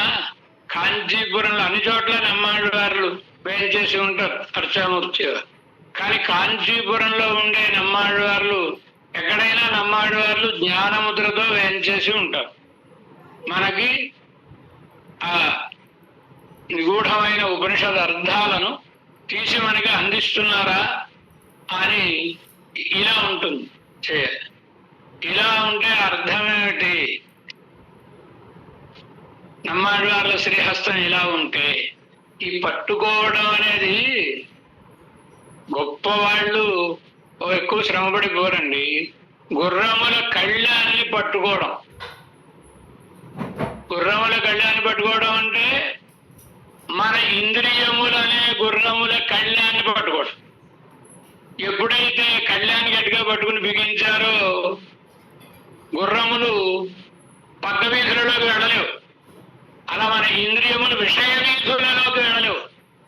కాంచీపురంలో అన్ని చోట్ల నమ్మాళ్ళవార్లు వేయించేసి ఉంటారు అర్చామూర్తి. కానీ కాంచీపురంలో ఉండే నమ్మాళ్ళవార్లు ఎక్కడైనా నమ్మాళ్ళవార్లు జ్ఞానముద్రతో వేయించేసి ఉంటారు. మనకి ఆ నిగూఢమైన ఉపనిషద్ అర్థాలను తీసి మనకి అందిస్తున్నారా అని ఇలా ఉంటుంది చేయాలి. ఇలా ఉంటే అర్థం ఏమిటి? నమ్మాళ్ళవార్ల శ్రీహస్తం ఇలా ఉంటే ఈ పట్టుకోవడం అనేది గొప్ప వాళ్ళు ఎక్కువ శ్రమపడిపోరండి. గుర్రముల కళ్ళాన్ని పట్టుకోవడం. గుర్రముల కళ్ళాన్ని పట్టుకోవడం అంటే మన ఇంద్రియములనే గుర్రముల కళ్ళాన్ని పట్టుకోవడం. ఎప్పుడైతే కళ్యాణి గట్టిగా పట్టుకుని బిగించారో గుర్రములు పక్క వీధులలోకి వెళ్ళలేవు. అలా మన ఇంద్రియములు విషయ వీధులలోకి వెళ్ళలేవు.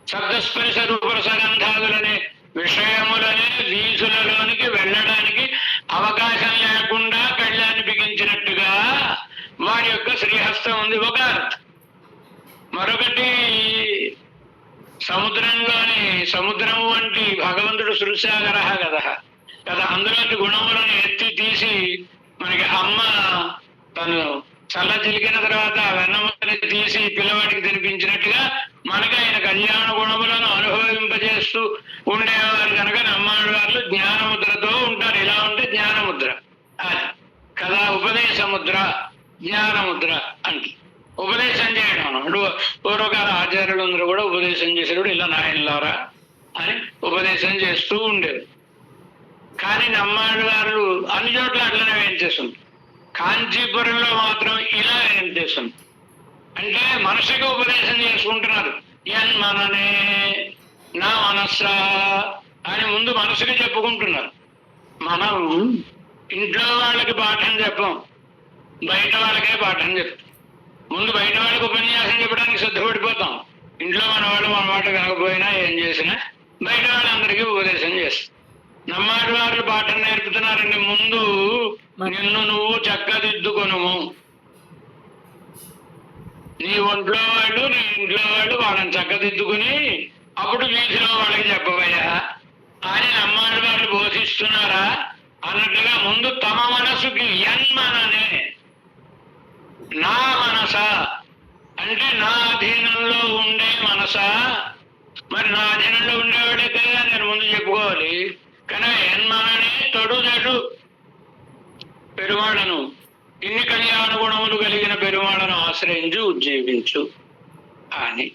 శబ్దస్పర్శ రూపరసగంధాదులనే విషయములనే వీధులలోనికి వెళ్ళడానికి అవకాశం లేకుండా కళ్యాణి బిగించినట్టుగా వారి యొక్క శ్రీహస్తం ఉంది ఒక అర్థం. మరొకటి సముద్రము వంటి భగవంతుడు సృసాగర కదా అందులోని గుణములను ఎత్తి తీసి మనకి అమ్మ తను చల్ల చిలికిన తర్వాత వెన్నముని తీసి పిల్లవాడికి తినిపించినట్టుగా మనకి ఆయన కళ్యాణ గుణములను అనుభవింపజేస్తూ ఉండేవారు. కనుక నమ్మాళ్ళవార్లు జ్ఞానముద్రతో ఉంటారు. ఇలా ఉంటే జ్ఞానముద్ర అది కదా. ఉపదేశముద్ర జ్ఞానముద్ర అంటే ఉపదేశం చేయడం. పూర్వకాల ఆచార్యులందరూ కూడా ఉపదేశం చేసేటప్పుడు ఇలా నాయనలారా అని ఉపదేశం చేస్తూ ఉండేది. కానీ నమ్మాళ్ళవార్లు అన్ని చోట్ల అట్లనే వేయించేస్తుంది. కాంచీపురంలో మాత్రం ఇలా వేయించేస్తుంది. అంటే మనసుకి ఉపదేశం చేసుకుంటున్నారు. యన్మననే నా మనస్స అని ముందు మనసుకి చెప్పుకుంటున్నారు. మనం ఇంట్లో వాళ్ళకి పాఠం చెప్పం, బయట వాళ్ళకే పాఠం చెప్తాం. ముందు బయట వాళ్ళకి ఉపన్యాసం చెప్పడానికి సిద్ధపడిపోతాం. ఇంట్లో మన వాళ్ళు మన మాట కాకపోయినా ఏం చేసినా బయట వాళ్ళందరికీ ఉపదేశం చేస్తాం. నమ్మాటి వాళ్ళు పాఠం నేర్పుతున్నారండి. ముందు నిన్ను నువ్వు చక్కదిద్దుకొనుము. నీ ఒంట్లో వాళ్ళు నీ ఇంట్లో వాళ్ళు వాళ్ళని చక్కదిద్దుకుని అప్పుడు వీధిలో వాళ్ళకి చెప్పవయ్యా అని నమ్మాటి వాళ్ళు బోధిస్తున్నారా అన్నట్టుగా ముందు తమ మనసుకి యన్మననే, నా మనస అంటే నా అధీనంలో ఉండే మనస. మరి నా అధీనంలో ఉండేవాడే కదా నేను ముందు చెప్పుకోవాలి. కనుక యన్మననే తొడుదడు పెరుమాళను, ఇన్ని కళ్యాణ గుణములు కలిగిన పెరుమాళను ఆశ్రయించి ఉజ్జీవించు అని.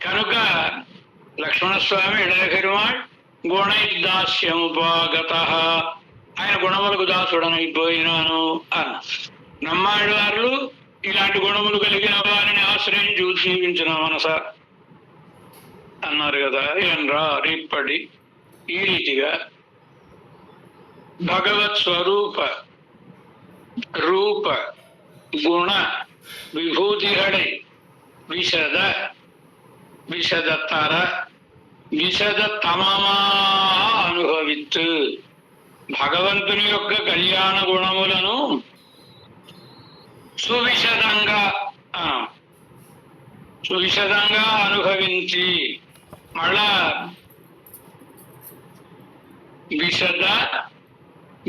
కనుక లక్ష్మణస్వామి ఇళయ పెరుమాళ్ గుణైదాస్యముపాగత, ఆయన గుణములకు దాసుడనైపోయినాను అన్న. నమ్మాడు వారు ఇలాంటి గుణములు కలిగిన వారిని ఆశ్రయించి ఉజ్జీవించిన మనస అన్నారు కదా. ఎన్రా రిప్పటి ఈ రీతిగా భగవత్ స్వరూప ರೂಪ ಗುಣ ವಿಭೂತಿಗಳೇ ವಿಷದ ವಿಷದ ತರ విషద తమమా అనుభవిత్తు. భగవంతుని యొక్క కళ్యాణ గుణములను సువిషదంగా అనుభవించి మళ్ళా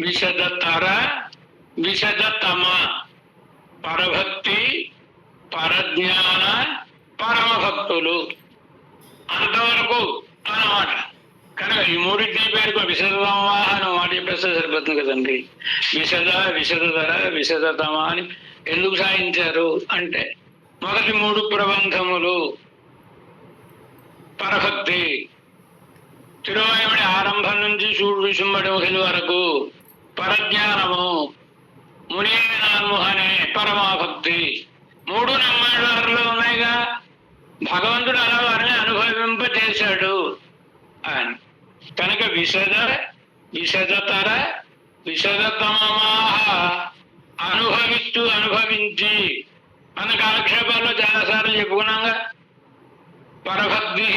విషద తర విషదతమ పరభక్తి పరజ్ఞాన పరమభక్తులు అంతవరకు అన్నమాట. కనుక ఈ మూడింటిని పేరుకో విశదవాహనం మాట చెప్పేస్తే సరిపోతుంది కదండి. విశదధర విశదతమ అని ఎందుకు సాధించారు అంటే మొదటి 3 ప్రబంధములు పరభక్తి, తిరువాయుడి ఆరంభం నుంచి చూడు విశుంబడి ముఖిలి వరకు పరజ్ఞానము, మునినాన్ముహనే పరమాభక్తి. 3 నమ్మాళ్ళలో ఉన్నాయిగా. భగవంతుడు అలా వారిని అనుభవింపజేశాడు అని. కనుక విశదతర విశదతమమాహ అనుభవించి మన కాలక్షేపాల్లో చాలాసార్లు చెప్పుకున్నాగా. పరభక్తి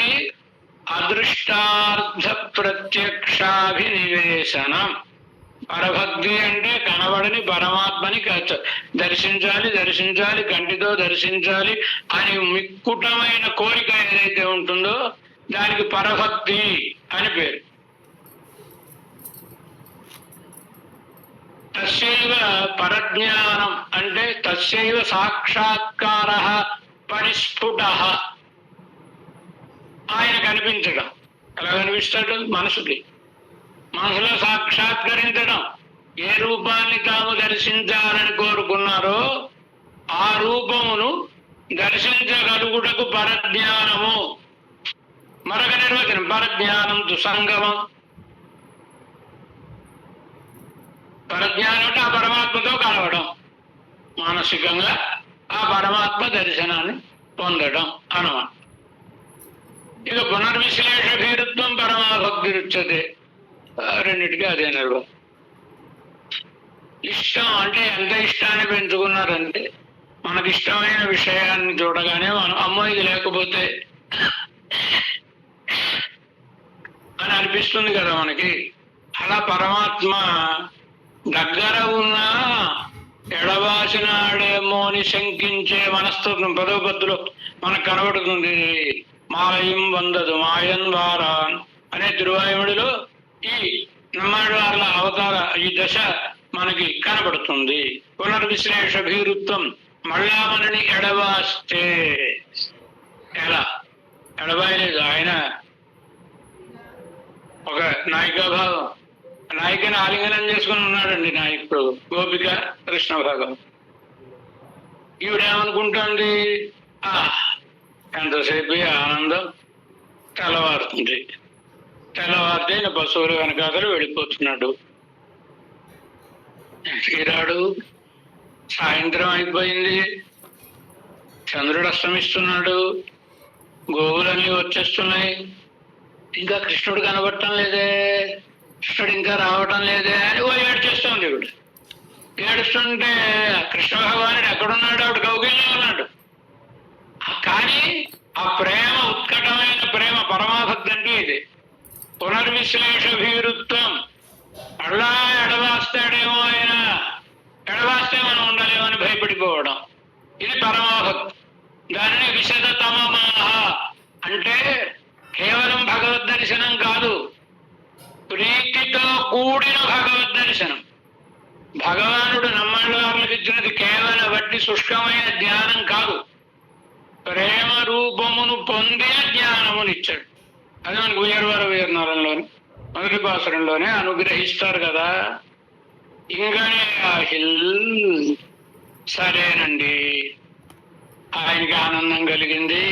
అదృష్టార్థ ప్రత్యక్షాభినివేశనం. పరభక్తి అంటే కనబడని పరమాత్మని దర్శించాలి, కంటితో దర్శించాలి అని మిక్కుటమైన కోరిక ఏదైతే ఉంటుందో దానికి పరభక్తి అని పేరు. తస్యైవ పరజ్ఞానం అంటే తస్యైవ సాక్షాత్కార పరిస్ఫుట. ఆయన కనిపించడం ఎలా కనిపిస్తాడు? మనసులో సాక్షాత్కరించడం. ఏ రూపాన్ని తాము దర్శించాలని కోరుకున్నారో ఆ రూపమును దర్శించగలుగుటకు పరజ్ఞానము. మరొక నిర్వచనం పరజ్ఞానం సంగమం. పరజ్ఞానం అంటే ఆ పరమాత్మతో కలవడం, మానసికంగా ఆ పరమాత్మ దర్శనాన్ని పొందడం అన్నమాట. ఇక పునర్విశ్లేష భీరుత్వం పరమాభక్తి రుచ్యతే. రెండింటికి అదే నిర్వహణ. ఇష్టం అంటే ఎంత ఇష్టాన్ని పెంచుకున్నారంటే మనకి ఇష్టమైన విషయాన్ని చూడగానే మనం అమ్మో ఇది లేకపోతే అని అనిపిస్తుంది కదా మనకి. అలా పరమాత్మ దగ్గర ఉన్నా ఎడబాసినాడేమో అని శంకించే మనస్తత్వం 10వ పద్దులో మనకు కనబడుతుంది. మాలయం వందదు మాయన్ వారాన్ అనే తిరువాయుడిలో ఈ నమ్మాడు వార్ల అవతార ఈ దశ మనకి కనబడుతుంది. పునర్విశ్లేష భీరుత్వం మళ్ళా మనని ఎడబాస్తే ఎలా ఎడబాయలేదు. ఆయన ఒక నాయికాభావం, నాయికని ఆలింగనం చేసుకుని ఉన్నాడండి నాయకుడు గోపిక కృష్ణ భాగం. ఈవిడేమనుకుంటుంది, ఎంతసేపు ఆనందం. తెల్లవారుతుంది. తెల్లవారితే పశువులు వెనకాతలు వెళ్ళిపోతున్నాడు. రాడు. సాయంత్రం అయిపోయింది. చంద్రుడు అస్తమిస్తున్నాడు. గోవులన్నీ వచ్చేస్తున్నాయి. ఇంకా కృష్ణుడు కనబడటం లేదే, కృష్ణుడు ఇంకా రావటం లేదే అని ఓ ఏడ్చేస్తుంది ఇవిడు. ఏడుస్తుంటే కృష్ణ భగవానుడు ఎక్కడున్నాడు? ఆవిడ కౌగిల్లో ఉన్నాడు. కానీ ఆ ప్రేమ ఉత్కటమైన ప్రేమ, పరమాభక్తి అంటే ఇది. పునర్విశ్లేష భీరుత్వం. అలా ఎడవాస్తాడేమో ఆయన, ఎడవాస్తే మనం ఉండలేమని భయపడిపోవడం, ఇది పరమాభక్తి. దానిని విశదతమమాహ అంటే కేవలం భగవద్ దర్శనం కాదు, ప్రీతితో కూడిన భగవద్ దర్శనం. భగవానుడు నమ్మవాళ్ళకి ఇచ్చినది కేవలం వట్టి శుష్కమైన జ్ఞానం కాదు, ప్రేమ రూపమును పొందే జ్ఞానమునిచ్చాడు. అది మనకు ఉయర్వర వీరనరంలోని మొదటి పాసురంలోనే అనుగ్రహిస్తారు కదా. ఇంకనే సరేనండి, ఆయనకి ఆనందం కలిగింది,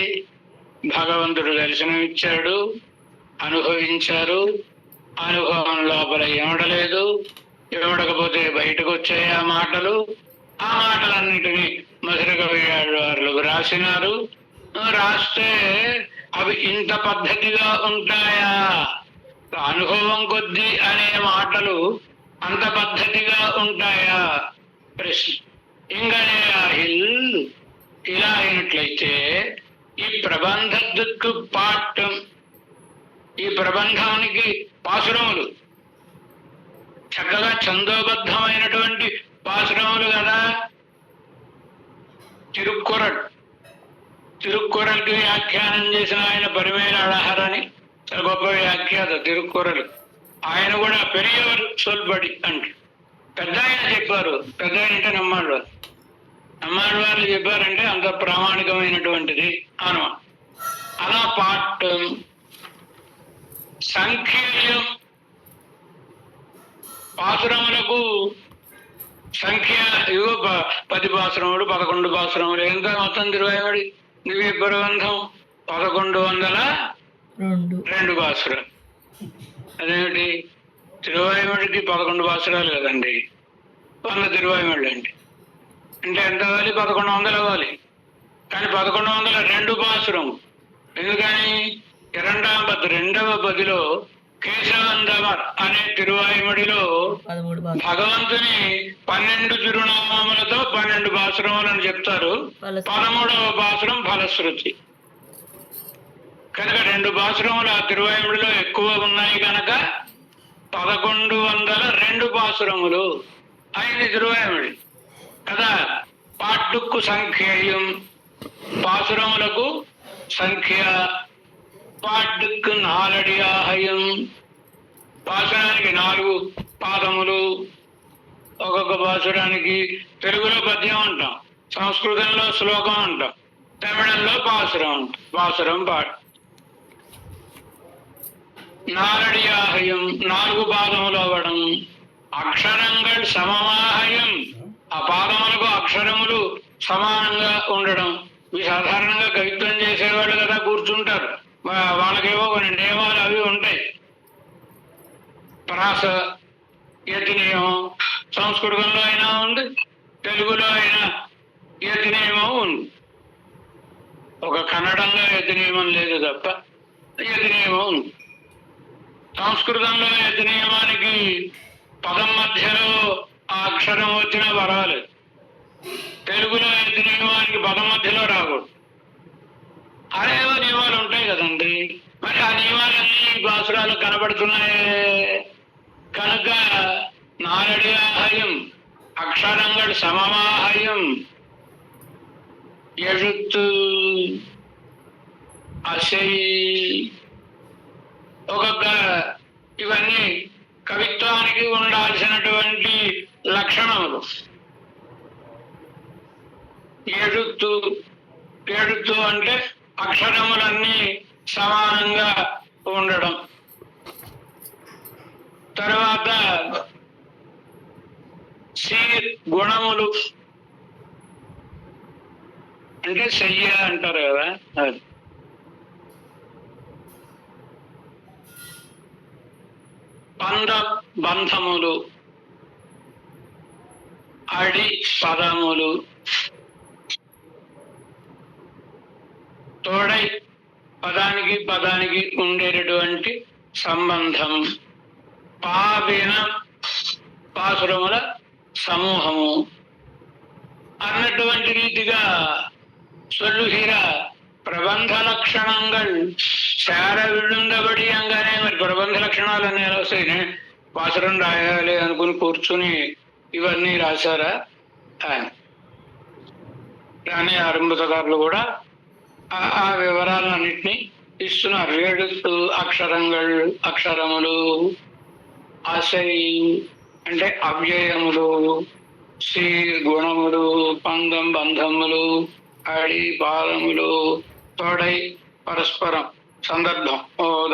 భగవంతుడు దర్శనం ఇచ్చాడు, అనుభవించారు. అనుభవం లోపల ఏమడలేదు, ఏమడకపోతే బయటకు వచ్చాయి ఆ మాటలు. ఆ మాటలన్నింటినీ మధుర కవి వాళ్ళు రాసినారు. రాస్తే అవి ఇంత పద్ధతిగా ఉంటాయా? అనుభవం కొద్ది అనే మాటలు అంత పద్ధతిగా ఉంటాయా? ప్రశ్న. ఇంకనే ఇలా అయినట్లయితే ఈ ప్రబంధకు పాఠం, ఈ ప్రబంధానికి పాసురములు చక్కగా ఛందోబద్ధమైనటువంటి పాసురములు కదా. తిరుక్కురల్కి వ్యాఖ్యానం చేసిన ఆయన పరిమేల అళహర్ అని చాలా గొప్ప వ్యాఖ్యాత తిరుక్కురలు. ఆయన కూడా పెరియవర్ సొల్బడి అంటే పెద్ద ఆయన చెప్పారు. పెద్ద ఆయన అంటే నమ్మాడు వాళ్ళు చెప్పారంటే అంత ప్రామాణికమైనటువంటిది అను. అలా పాఠం సంఖ్యం పాసురములకు సంఖ్య ఇవో 10 పాసురములు, 11 పాసురములు, ఎంత మొత్తం తిరువాయమడి దివ్య ప్రబంధం 1102 పాసురాలు. అదేమిటి? తిరువాయుమడికి 11 పాసురాలు కదండి, 100 తిరువాయుమళ్ళు అండి. అంటే ఎంత అవ్వాలి? 1100 అవ్వాలి. కానీ 1102 పాసురం. ఎందుకని? రెండవ పదిలో కేశవందవర్ అనే తిరువాయుమడిలో భగవంతుని 12 తిరునామములతో 12 పాసురములను చెప్తారు. 13వ పాసురం ఫలశ్రుతి. కనుక 2 పాసురములు ఆ తిరువాయుమడిలో ఎక్కువ ఉన్నాయి కనుక 1102 పాసురములు అయింది తిరువాయుమడి కదా. పాట్టుకు సంఖ్యం, పాసురములకు సంఖ్య. పాట్టుకు 4 ఆహయం, పాసురానికి 4 పాదములు. ఒక్కొక్క పాసురానికి తెలుగులో పద్యం అంటాం, సంస్కృతంలో శ్లోకం అంటాం, తమిళంలో పాసురం అంటాం. పాసురం పాటు 4 ఆహయం, 4 పాదములు అవ్వడం. అక్షరంగల్ సమమాహయం, ఆ పాదములకు అక్షరములు సమానంగా ఉండడం. ఇవి సాధారణంగా కవిత్వం చేసేవాళ్ళు కదా కూర్చుంటారు, వాళ్ళకేవో కొన్ని నియమాలు అవి ఉంటాయి. ప్రాస యతి నియమం సంస్కృతంలో అయినా ఉంది, తెలుగులో అయినా యతి నియమం ఉంది. ఒక కన్నడంలో యతి నియమం లేదు తప్ప యతి నియమం ఉంది. సంస్కృతంలో యతి నియమానికి పదం మధ్యలో ఆ అక్షరం వచ్చినా పర్వాలేదు. తెలుగులో యతి నియమానికి పదం మధ్యలో రాకూడదు. అరేవో నియమాలు ఉంటాయి కదండి. మరి ఆ నియమాలన్నీ పాసురాలు కనబడుతున్నాయే కనుక 4 ఆహయం, అక్షరంగడు సమమాహయం, ఎഴുത്ത് అసై ఒక్కొక్క ఇవన్నీ కవిత్వానికి ఉండాల్సినటువంటి లక్షణములు. ఎഴുத்து అంటే అక్షరములన్నీ సమానంగా ఉండడం. తర్వాత గుణములు అంటే శయ్య అంటారు కదా, అది. బంధములు, అడి పదములు, తోడై పదానికి ఉండేటటువంటి సంబంధం, పావిన పాసురముల సమూహము అన్నటువంటి రీతిగా சொல்லுகிற ప్రబంధ లక్షణంగల్ శార విడుండబడియంగానే మరి ప్రబంధ లక్షణాలు అన్నీ ఎలా వస్తాయి? వాసరం రాయాలి అనుకుని కూర్చుని ఇవన్నీ రాశారా? కానీ అరుంధతగారులు కూడా ఆ వివరాలన్నింటినీ ఇస్తున్నారు. 7 అక్షరములు, ఆశై అంటే అవ్యయములు, శ్రీ గుణములు, పందం బంధములు, అడి పాదములు, తోడై పరస్పరం సందర్భం,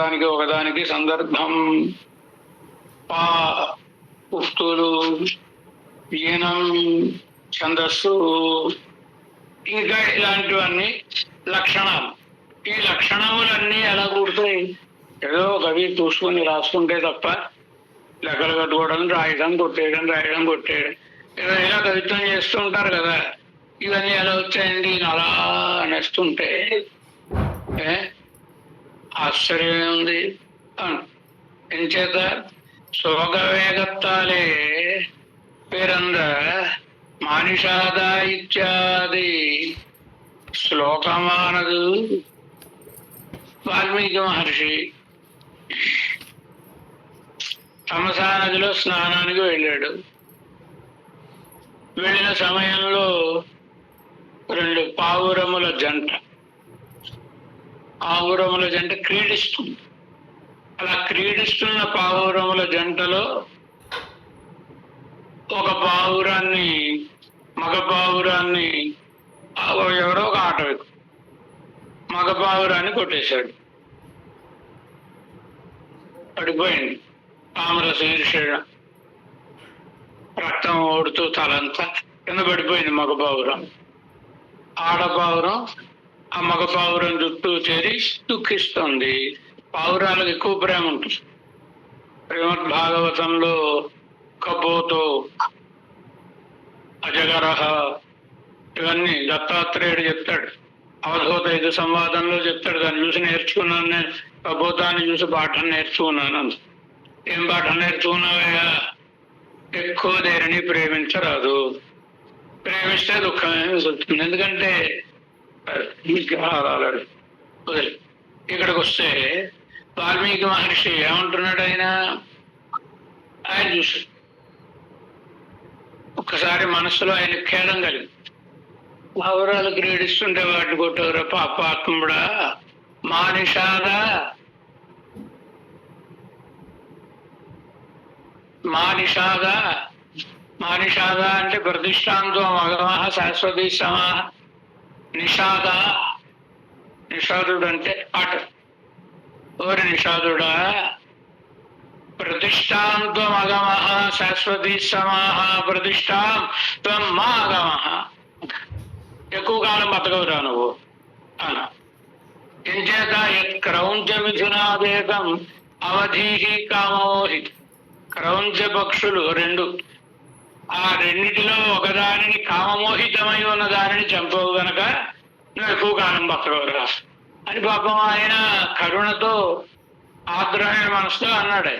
దానికి ఒకదానికి సందర్భం, పా ఉక్తులు, ఈనం ఛందస్సు, ఇంకా ఇలాంటివన్నీ లక్షణాలు. ఈ లక్షణములన్నీ ఎలా కూడతాయి? ఏదో కవి చూసుకొని రాసుకుంటే తప్ప లెక్కలు కట్టుకోవడం, రాయడం, కొట్టేయడం, రాయడం, కొట్టేయడం, ఇలా కవిత్వం చేస్తూ ఉంటారు కదా. ఇవన్నీ ఎలా వచ్చాయండి? అలా అనేస్తుంటే ఆశ్చర్యమే ఉంది. ఎంచేత శోకవేగత్తాలే పిరంద మానిషాద ఇత్యాది శ్లోకమానదు. వాల్మీకి మహర్షి తమసా నదిలో స్నానానికి వెళ్ళాడు. వెళ్ళిన సమయంలో 2 పావురముల జంట క్రీడిస్తుంది. అలా క్రీడిస్తున్న పావురముల జంటలో ఒక పావురాన్ని, మగ పావురాన్ని ఎవరో ఒక ఆటవికు మగ పావురాన్ని కొట్టేశాడు. పడిపోయింది. తామర శీర్ష రక్తం ఓడుతూ తలంతా కింద పడిపోయింది మగ పావురం. ఆడపావురం ఆ మగ పావురం చుట్టూ చేరి దుఃఖిస్తుంది. పావురాలకు ఎక్కువ ప్రేమ ఉంటుంది. శ్రీమద్భాగవతంలో కపోతో, అజగరహ ఇవన్నీ దత్తాత్రేయుడు చెప్తాడు. అవధూత 5 సంవాదంలో చెప్తాడు. దాన్ని చూసి నేర్చుకున్నాను నేను. కపోతాన్ని చూసి పాఠం నేర్చుకున్నాను. ఏం పాఠం నేర్చుకున్నావయ్యా? ఎక్కువ దేనిని ప్రేమించరాదు. ప్రేమిస్తే దుఃఖమే మిగులుతుంది. ఎందుకంటే విగ్రహాలు ఇక్కడికి వస్తే వాల్మీకి మహర్షి ఏమంటున్నాడు? ఆయన చూసి ఒక్కసారి మనసులో ఆయన ఖేదం కలిగి, పావురాలు క్రీడిస్తుంటే వాటిని కొట్టవరా పాపాత్ముడా, మానిషాదా అంటే ప్రతిష్టాంతో మగమహ శాశ్వతీ సమా. నిషాదుడు అంటే ఆట. ఓరి నిషాదుడా, ప్రతిష్టాంతో మగమహ శాశ్వతీ సమాహ ప్రతిష్టాం త్వం మా అగమహ. ఎక్కువ కాలం బతకవురా నువ్వు అన్న. ఎంచేత క్రౌంచ మిథునాదేకం అవధీహి కామోహి. క్రౌంచ పక్షులు 2, ఆ రెండిటిలో ఒకదానిని కామమోహితమై ఉన్న దానిని చంపవు గనక నువ్వు ఎక్కువ కాలం బతకవురా అని పాపం ఆయన కరుణతో ఆగ్రహమైన మనసుతో అన్నాడు.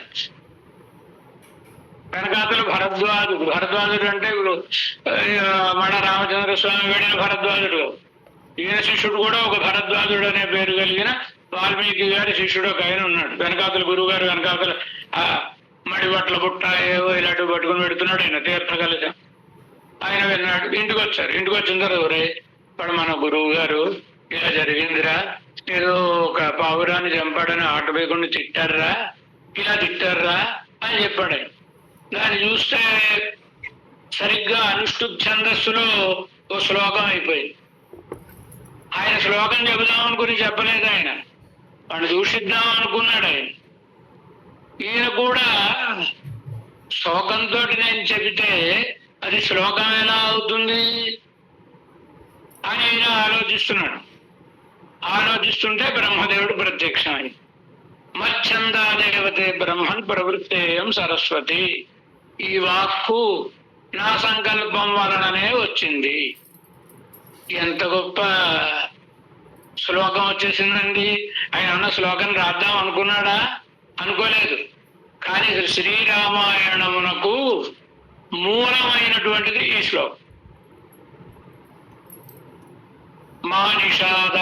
వెనకాతలు భరద్వాజుడు అంటే ఇప్పుడు మన రామచంద్ర స్వామి వెళ్ళిన భరద్వాజుడు. ఈయన శిష్యుడు కూడా ఒక భరద్వాజుడు అనే పేరు కలిగిన వాల్మీకి గారి శిష్యుడు ఒక ఆయన ఉన్నాడు. వెనకాతలు గురువు గారు వెనకాతలు మడి బట్టల బుట్ట ఏవో ఇలాంటివి పట్టుకుని పెడుతున్నాడు. ఆయన తీర్థ కలిసి ఆయన వెళ్ళినాడు. ఇంటికి వచ్చారు. ఇంటికి వచ్చిన తర్వాత ఇప్పుడు మన గురువు గారు ఇలా జరిగిందిరా, ఏదో ఒక పావురాన్ని చంపాడని ఆట వేయకుండా తిట్టారా, ఇలా తిట్టారా అని చెప్పాడు. దాన్ని చూస్తే సరిగ్గా అనుష్ఠు ఛందస్సులో ఓ శ్లోకం అయిపోయింది. ఆయన శ్లోకం చెబుదాం అనుకుని చెప్పలేదు. ఆయన వాడిని దూషిద్దాం అనుకున్నాడు. ఈయన కూడా శ్లోకంతో నేను చెబితే అది శ్లోకం ఎలా అవుతుంది అని ఆయన ఆలోచిస్తుంటే బ్రహ్మదేవుడు ప్రత్యక్షమై మచ్చందాదేవతే బ్రహ్మన్ ప్రవృత్తేయం సరస్వతి. ఈ వాక్కు నా సంకల్పం వలననే వచ్చింది. ఎంత గొప్ప శ్లోకం వచ్చేసిందండి. ఆయన ఉన్న శ్లోకం రాద్దాం అనుకున్నాడా? అనుకోలేదు. కానీ శ్రీరామాయణమునకు మూలమైనటువంటిది ఈ శ్లోకం. మానిషాద.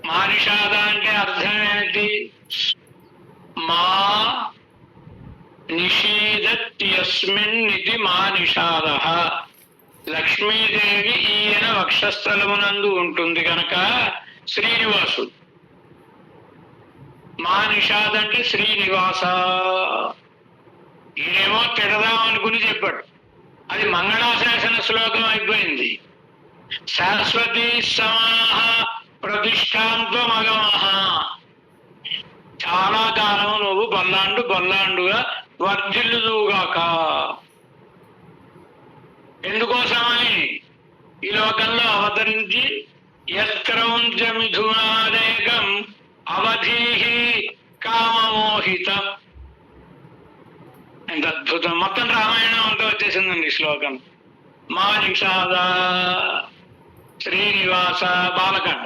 మానిషాద అంటే అర్థం ఏంటి? మా నిషీదత్యస్మిన్నితి మానిషాద. లక్ష్మీదేవి ఈయన వక్షస్థలమునందు ఉంటుంది కనుక శ్రీనివాసుడు. మానిషాద్ అంటే శ్రీనివాస. ఈయనేమో తిడదామనుకుని చెప్పాడు, అది మంగళాశాసన శ్లోకం అయిపోయింది. శాశ్వతీ సమాహ ప్రతిష్టాంత్వమగమః. చాలా కాలం నువ్వు బల్లాండుగా వర్ధిల్లుదుగాక. ఎందుకోసమని ఈ లోకంలో అవతరించి యత్క్రౌంచ మిథునాదేకం అవధీహి కామమోహితం. ఎంత అద్భుతం! మొత్తం రామాయణం అంతా వచ్చేసిందండి ఈ శ్లోకం. మానిషాద శ్రీనివాస బాలకాండ.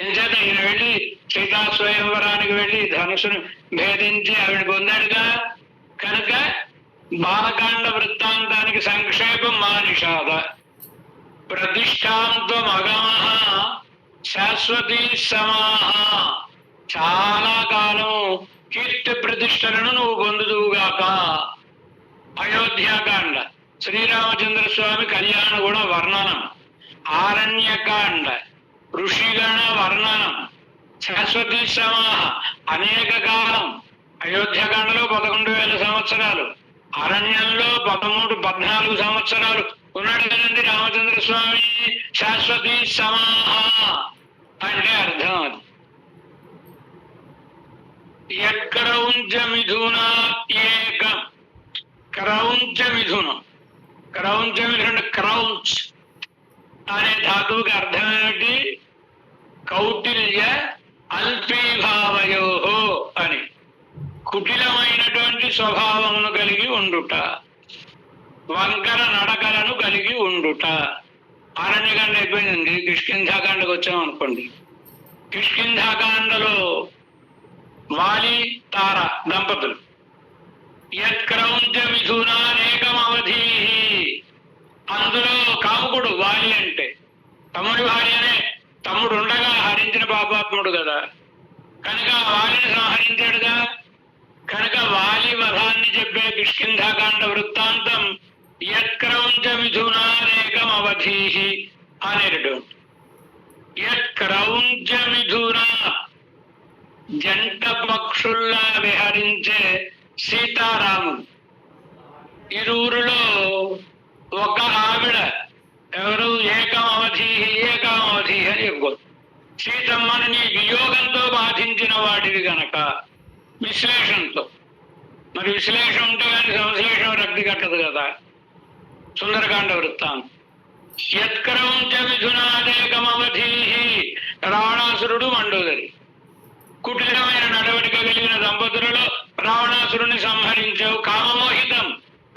ఎంచేత ఈయన వెళ్ళి సీతా స్వయంవరానికి వెళ్ళి ధనుసును భేదించి ఆవిడ పొందాడుగా కనుక బాలకాండ వృత్తాంతానికి సంక్షేపం మానిషాద. ప్రతిష్టాంత్వం అగమః శాశ్వతీ సమాహ. చాలా కాలం కీర్తి ప్రతిష్టలను నువ్వు పొందుదువుగాక. అయోధ్యాకాండ శ్రీరామచంద్ర స్వామి కళ్యాణ గుణ వర్ణనం. ఆరణ్యకాండ ఋషిగణ వర్ణనం. శాశ్వతీ సమాహ అనేక కాలం. అయోధ్యకాండలో 11,000 సంవత్సరాలు, అరణ్యంలో 13-14 సంవత్సరాలు ఉన్నాడు కదండి రామచంద్ర స్వామి. శాశ్వతీ సమాహ అంటే అర్థం అది. యత్క్రౌంచ మిథునా ఏకం. క్రౌంచ మిథునం. క్రౌంచ మిథున క్రౌంచ్ అనే ధాతువుకి అర్థం ఏమిటి? కౌటిల్య అల్పీభావయో అని. కుటిలమైనటువంటి స్వభావమును కలిగి ఉండుట, వంకర నడకలను కలిగి ఉండుట. అరణ్యకాండ అయిపోయిందండి. కిష్కింధాకాండకు వచ్చామనుకోండి. కిష్కింధాకాండలో వాలి తార దంపతులు. యత్క్రౌంచ మిథునానేకమవధీ. అందులో కాముకుడు వాలి అంటే తమ్ముడి భార్యనే. తమ్ముడు ఉండగా హరించిన పాపాత్ముడు కదా, కనుక వాలిని సంహరించాడుగా. కనుక వాలి వధాన్ని చెప్పే కిష్కింధాకాండ వృత్తాంతం యత్క్రౌంచ మిథునానేకమవధీ అనేటటువంటి. యత్క్రౌంచ మిథున జంట పక్షుల్లా విహరించే సీతారాముడు. ఇరువురిలో ఒక ఆవిడ ఎవరు? ఏకమవధీ ఏకమవధీ అని చెప్పుకో. సీతమ్మని నీ వియోగంతో బాధించిన వాడివి గనక విశ్లేషణతో. మరి విశ్లేషణ ఉంటే కానీ సంశ్లేషణ రక్తి కట్టదు కదా. సుందరకాండ వృత్తాంతం. యత్క్రౌంచ మిథునాదేకమవధీ. రావణాసురుడు మండోదరి. కుటిలమైన నడవడిక కలిగిన దంపతులలో రావణాసురుణ్ణి సంహరించావు.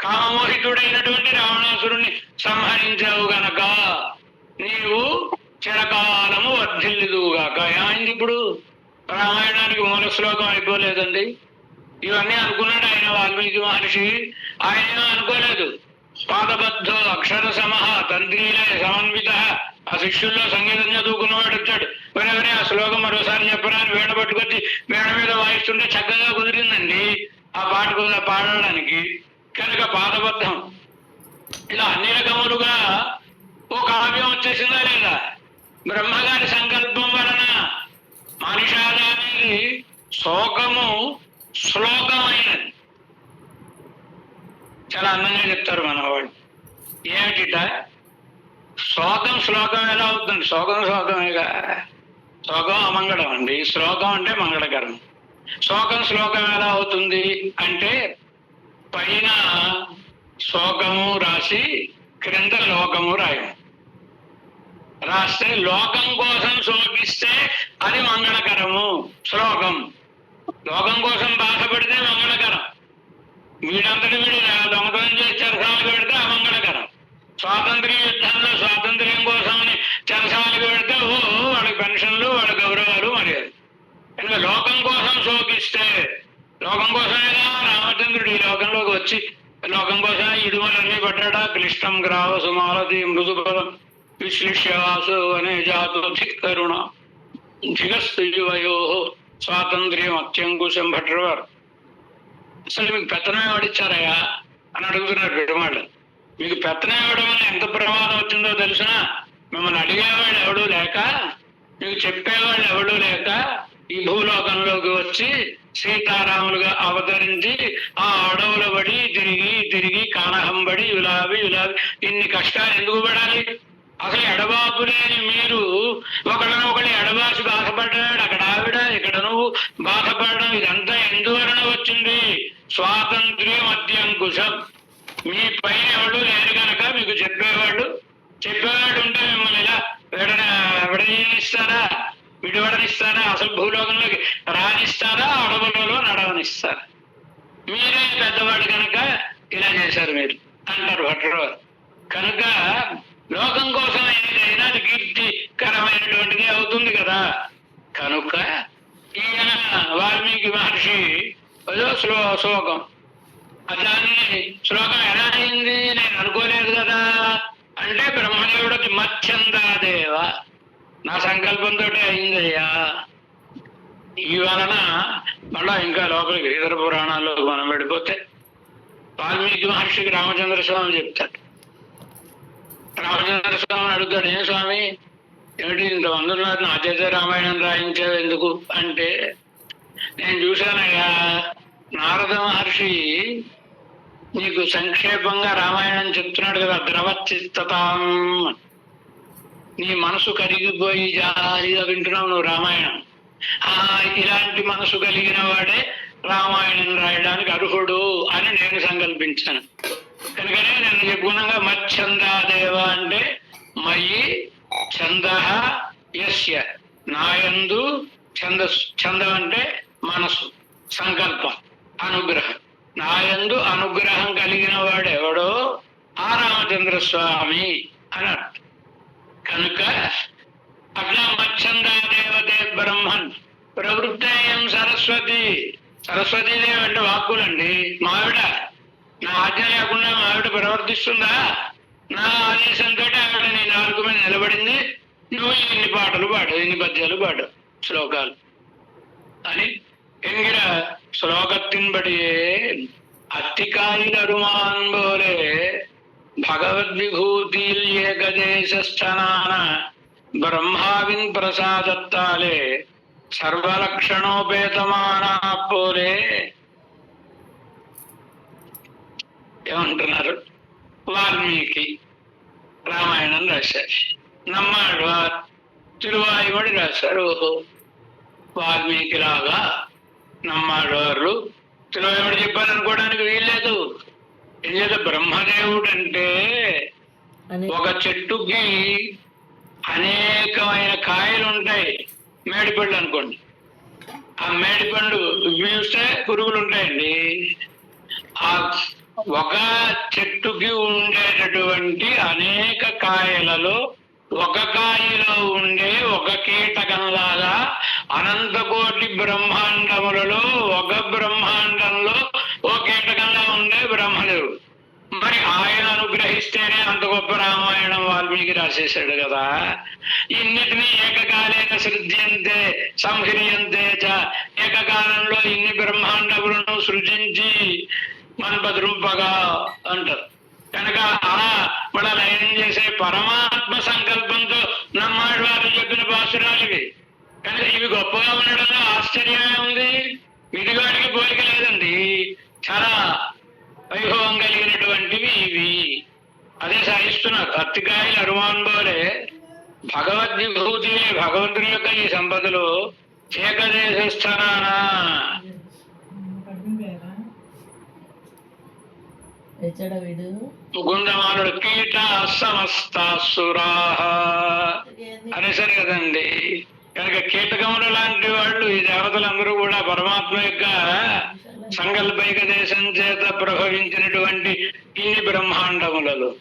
కామమోహితుడైనటువంటి రావణాసురుణ్ణి సంహరించావు గనక నీవు చిరకాలము వర్ధిల్లుదువుగాక. ఏమైంది ఇప్పుడు? రామాయణానికి మూల శ్లోకం అయిపోలేదండి. ఇవన్నీ అనుకున్నాడు ఆయన వాల్మీకి మహర్షి. ఆయన అనుకోలేదు. పాదబద్ధో అక్షర సమహ తంత్రీలే సమన్విత. ఆ శిష్యుల్లో సంగీతం చదువుకున్నవాడు వచ్చాడు. వెనవనే ఆ శ్లోకం మరోసారి చెప్పరా అని వీణ పట్టుకొచ్చి వీణ మీద వాయిస్తుంటే చక్కగా కుదిరిందండి ఆ పాటకు పాడడానికి. కనుక పాదబద్ధం. ఇలా అన్ని రకములుగా ఓ కావ్యం వచ్చేసిందా లేదా? బ్రహ్మగారి సంకల్పం వలన మానిషాద అనేది శోకము శ్లోకమైనది. చాలా అందంగా చెప్తారు మనవాడు. ఏమిటిట? శ్లోకం శ్లోకం ఎలా అవుతుంది? శ్లోకమేగా. శ్లోకం అమంగళం అండి, శ్లోకం అంటే మంగళకరం. శ్లోకం ఎలా అవుతుంది అంటే పైన శ్లోకము రాసి క్రింద లోకము రాస్తే లోకం కోసం శోకిస్తే అది మంగళకరము. శ్లోకం లోకం కోసం బాధపడితే మంగళకరం. వీడంతటి వీడు దొంగతనం చేసి చెరసాలకు పెడితే అమంగళకరం. స్వాతంత్ర్య యుద్ధంలో స్వాతంత్ర్యం కోసం చెరసాలకు పెడితే వాడి పెన్షన్లు, వాడి గౌరవాలు, మర్యాద. కనుక లోకం కోసం శోకిస్తే, లోకం కోసమేగా రామచంద్రుడు ఈ లోకంలోకి వచ్చి లోకం కోసం ఇడుమలన్నీ పడ్డా. క్లిష్టం గ్రావ సుమాలతి మృదుపదం విశ్లిష్యవాసు అనే జాతు ధిక్కరుణ ధిగస్తు యువయో స్వాతంత్ర్యం అత్యంకుశం భట్రవారు. అసలు మీకు పెత్తనం ఎవడిచ్చారయ్యా అని అడుగుతున్నారు పెరుమాళ్ళు. మీకు పెత్తనం ఇవ్వడం వల్ల ఎంత ప్రమాదం వచ్చిందో తెలుసునా? మిమ్మల్ని అడిగేవాళ్ళు ఎవడూ లేక, మీకు చెప్పేవాళ్ళు ఎవడూ లేక ఈ భూలోకంలోకి వచ్చి సీతారాములుగా అవతరించి ఆ అడవుల పడి తిరిగి తిరిగి కానహం పడి ఇలావి ఇన్ని కష్టాలు ఎందుకు పడాలి? అసలు ఎడబాపు లేని మీరు ఒకళ్ళనొకళ్ళు ఎడబాసి బాధపడ్డాడు. అక్కడ ఆవిడ, ఇక్కడ నువ్వు బాధపడడం ఇదంతా ఎందువలన వచ్చింది? స్వాతంత్ర్యం అత్యంకుశం. మీ పైన ఎవరు లేరు కనుక మీకు చెప్పేవాడు ఉంటే మిమ్మల్ని ఇలా విడదీనిస్తారా, విడివడనిస్తారా? అసలు భూలోకంలోకి రానిస్తారా, అడవులలో నడవనిస్తారా? మీరే పెద్దవాడు కనుక ఇలా చేశారు మీరు అంటారు భట్రవారు. కనుక లోకం కోసం ఏదైనా కీర్తికరమైనటువంటిది అవుతుంది కదా. కనుక ఈయన వాల్మీకి మహర్షి ఏదో శ్లోకం, దాన్ని శ్లోకం ఎలా అయింది నేను అనుకోలేదు కదా అంటే, బ్రహ్మదేవుడికి మచ్చందాదేవ నా సంకల్పంతో అయిందయ్యా. ఈ వలన మళ్ళా ఇంకా లోపలికి ఇతర పురాణాల్లో మనం వెళ్ళిపోతే వాల్మీకి మహర్షికి రామచంద్ర స్వామి చెప్తాడు. రామచంద్ర స్వామిని అడుగుతాడు, ఏం స్వామి ఏమిటి ఇంతమంది ఉన్నారు, నా చేత రామాయణం రాయించావు ఎందుకు అంటే, నేను చూశానయ్యా నారద మహర్షి నీకు సంక్షేపంగా రామాయణం చెప్తున్నాడు కదా, ద్రవచిత్తతాం, నీ మనసు కరిగిపోయి జాలీగా వింటున్నావు నువ్వు రామాయణం. ఇలాంటి మనసు కలిగిన వాడే రామాయణం రాయడానికి అర్హుడు అని నేను సంకల్పించాను. కనుకనే నేను చెప్పుకున్నాగా మచ్చందాదేవ అంటే మయి ఛంద యస్య, నాయందు ఛందస్సు, ఛందం అంటే మనసు, సంకల్పం, అనుగ్రహం. నాయందు అనుగ్రహం కలిగిన వాడు ఎవడో ఆ రామచంద్ర స్వామి అని అర్థం. కనుక అట్లా మచ్చందాదేవతే బ్రహ్మన్ ప్రవృత్తేయం సరస్వతి. సరస్వతీదేవి అంటే వాక్కులండి. మావిడ నా ఆజ్ఞ లేకుండా మావిడ ప్రవర్తిస్తుందా? నా ఆదేశంతో ఆవిడ నీ నాలుగు మీద నిలబడింది, నువ్వు ఇన్ని పాటలు పాడు, ఇన్ని పద్యాలు పాడు, శ్లోకాలు అని എങ്കിര ശ്ലോകത്തിൻപടിയെ അത്തിക്കായിൽ അരുമാൻ പോലെ ഭഗവത് വിഭൂതിയിൽ ഏകദേശസ്ഥനാന ബ്രഹ്മാവിൻ പ്രസാദത്താലെ സർവലക്ഷണോപേതമാന പോലെ ఏమంటున్నారు వాల్మీకి రామాయణం రాశారు. నమ్మాళ్వార్ తిరువాయుమడి రాశారు. ఓహో వాల్మీకి లాగా నమ్మాళ్వార్లు తిరువాయుమడి చెప్పారనుకోవడానికి వీల్లేదు. ఏం చేత బ్రహ్మదేవుడు అంటే ఒక చెట్టుకి అనేకమైన కాయలు ఉంటాయి. మేడిపళ్ళు అనుకోండి, ఆ మేడిపండు చూస్తే పురుగులు ఉంటాయండి. ఆ ఒక చెట్టుకి ఉండేటటువంటి అనేక కాయలలో ఒక కాయలో ఉండే ఒక కీటకంలాగా అనంతకోటి బ్రహ్మాండములలో ఒక బ్రహ్మాండంలో ఓ కీటకంలా ఉండే బ్రహ్మదేవుడు. మరి ఆయన అనుగ్రహిస్తేనే అంత గొప్ప రామాయణం వాల్మీకి రాసేశాడు కదా. ఇన్నిటినీ ఏకకాలేన సృజ్యంతే సంహ్రియంతే చ, ఏకకాలంలో ఇన్ని బ్రహ్మాండములను సృజించి మన్పద్రుంపగా అంటారు. కనుక అలా మన లయం చేసే పరమాత్మ సంకల్పంతో నమ్మాడు వారు చెప్పిన పాసురాలివి. కనుక ఇవి గొప్పగా ఉండడంలో ఆశ్చర్యమే ఉంది. విడివాడికి పోలిక లేదండి, చాలా వైభవం కలిగినటువంటివి ఇవి. అదే సాగిస్తున్నారు. అత్తికాయలు అరుమాన్ పోలే భగవద్విభూతి, భగవంతుని యొక్క ఈ సంపదలు ఏకదేశస్థానా ముకుందమానుడు కీట సమస్తాసురాహ అనేసరి కదండి. కనుక కీటకములు లాంటి వాళ్ళు ఈ దేవతలందరూ కూడా పరమాత్మ యొక్క సంకల్పైక దేశం చేత ప్రభవించినటువంటి ఇన్ని బ్రహ్మాండములలో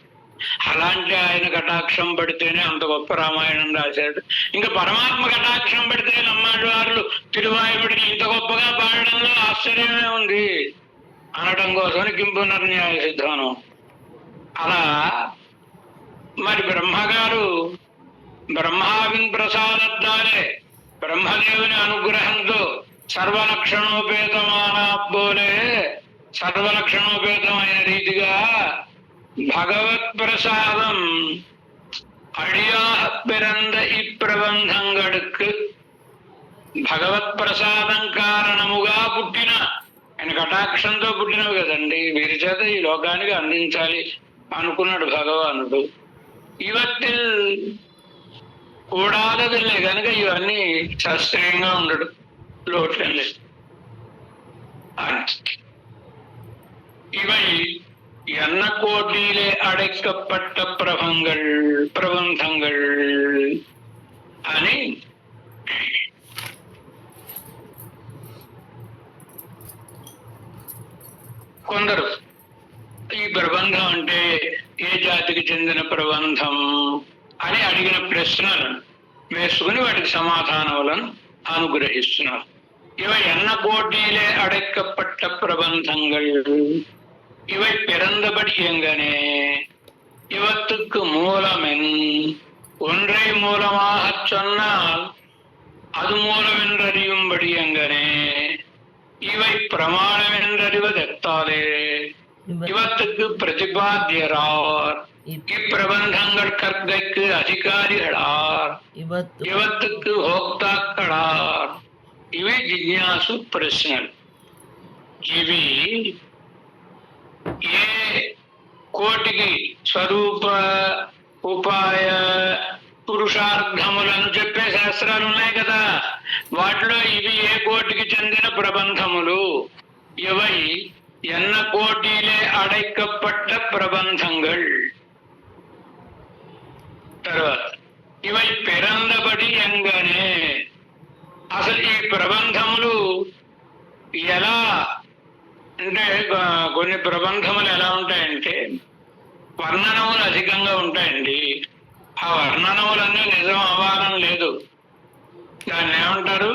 అలాంటి ఆయన కటాక్షం పడితేనే అంత గొప్ప రామాయణం రాశాడు. ఇంకా పరమాత్మ కటాక్షం పడితే నమ్మాడు వారు తిరువాయుడిని ఇంత గొప్పగా పాడడంలో ఆశ్చర్యమే ఉంది. అనడం కోసం కిం పునర్న్యాయ సిద్ధమను. అలా మరి బ్రహ్మగారు బ్రహ్మావిన్ ప్రసాదాలే బ్రహ్మదేవుని అనుగ్రహంతో సర్వలక్షణోపేతమానబోలే సర్వలక్షణోపేతమైన రీతిగా భగవత్ ప్రసాదం అడియా పిరంద ఈ ప్రబంధంగడుకు భగవత్ ప్రసాదం కారణముగా పుట్టిన ఆయన కటాక్షంతో పుట్టినవి కదండి, వీరి చేత ఈ లోకానికి అందించాలి అనుకున్నాడు భగవానుడు. ఇవత్తిల్ కూడాలదిలే కనుక ఇవన్నీ శాస్త్రీయంగా ఉండడు, లోట్లండి. இவை என்ன கோட்டிலே அடைக்கப்பட்ட பிரபந்தங்கள் అని కొందరు ఈ ప్రబంధం అంటే ఏ జాతికి చెందిన ప్రబంధం అని అడిగిన ప్రశ్నలను వేసుకుని వాటికి సమాధానములను అనుగ్రహిస్తున్నారు. இவை என்ன கோட்டிலே அடைக்கப்பட்ட பிரபந்தங்கள், இவை பிறந்தபடி எங்கனே, இவத்துக்கு மூலமென் ஒன்றை மூலமாக சொன்னால் அது மூலம் என்றறியும்படி எங்கனே, இவை பிரமாணம் என்றறிவதெத்தாலே இவத்துக்கு பிரதிபாத்தியரார், இப்பிரபந்தங்கள் கற்கைக்கு அதிகாரிகளார், இவத்துக்கு ஹோக்தாக்களார். ఇవి జిజ్ఞాసు ప్రశ్నలు. ఇవి ఏ కోటికి స్వరూప ఉపాయ పురుషార్థములను చెప్పే శాస్త్రాలు ఉన్నాయి కదా, వాటిలో ఇవి ఏ కోటికి చెందిన ప్రబంధములు. ఇవై ఎన్న కోటిలే అడైக்கப்பட்ட ప్రబంధங்கள். తర్వాత ఇవై పిరందబడి ఎంగనే, అసలు ఈ ప్రబంధములు ఎలా అంటే కొన్ని ప్రబంధములు ఎలా ఉంటాయంటే వర్ణనములు అధికంగా ఉంటాయండి. ఆ వర్ణనములన్నీ నిజం అవ్వాలని లేదు, దాన్ని ఏమంటారు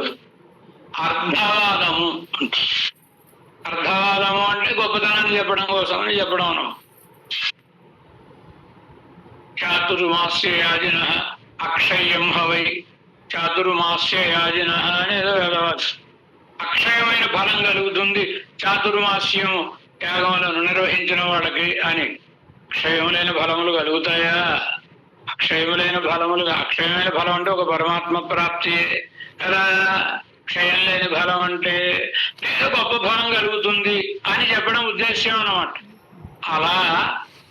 అర్థవాదము. అర్థవాదము అంటే గొప్పతనాన్ని చెప్పడం కోసం అని చెప్పడం అనం. చాతుర్మాస్య యాజిన అక్షయం హవై, చాతుర్మాస్య యాజిన అనేది అక్షయమైన ఫలం కలుగుతుంది చాతుర్మాస్యం యాగములను నిర్వహించిన వాళ్ళకి అని. అక్షయములైన ఫలములు కలుగుతాయా? అక్షయములైన ఫలములు, అక్షయమైన ఫలం అంటే ఒక పరమాత్మ ప్రాప్తి కదా. క్షయం లేని ఫలం అంటే లేదా గొప్ప ఫలం కలుగుతుంది అని చెప్పడం ఉద్దేశ్యం అన్నమాట. అలా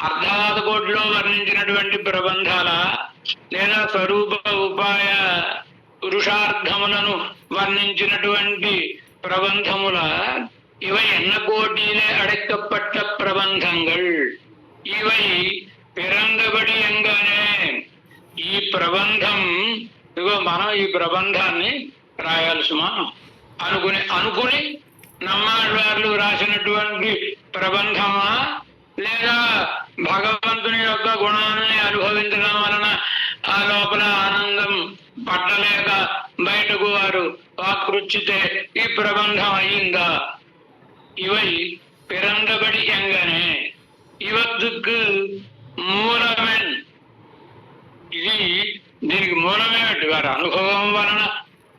అర్ధవాద కోటిలో వర్ణించినటువంటి ప్రబంధాల లేదా స్వరూప ఉపాయ పురుషార్థములను వర్ణించినటువంటి ప్రబంధముల ఇవై ఎన్న కోటిలే అడెక్కపట్ట ప్రబంధங்கள். ఇవై పిరందబడి ఎంగానే ఈ ప్రబంధం, ఇగో మనం ఈ ప్రబంధాన్ని రాయాల్సిమా అనుకుని నమ్మాళ్ళు రాసినటువంటి ప్రబంధమా లేదా భగవంతుని యొక్క గుణాన్ని అనుభవించడం వలన ఆ లోపల ఆనందం పట్టలేక బయటకు వారు వాకృచ్చితే ఈ ప్రబంధం అయ్యిందా? ఇవై పిరందబడి ఎంగనే ఇవత్తుకు మూలమెన్, ఇది దీనికి మూలమేమిటి? వారి అనుభవం వలన,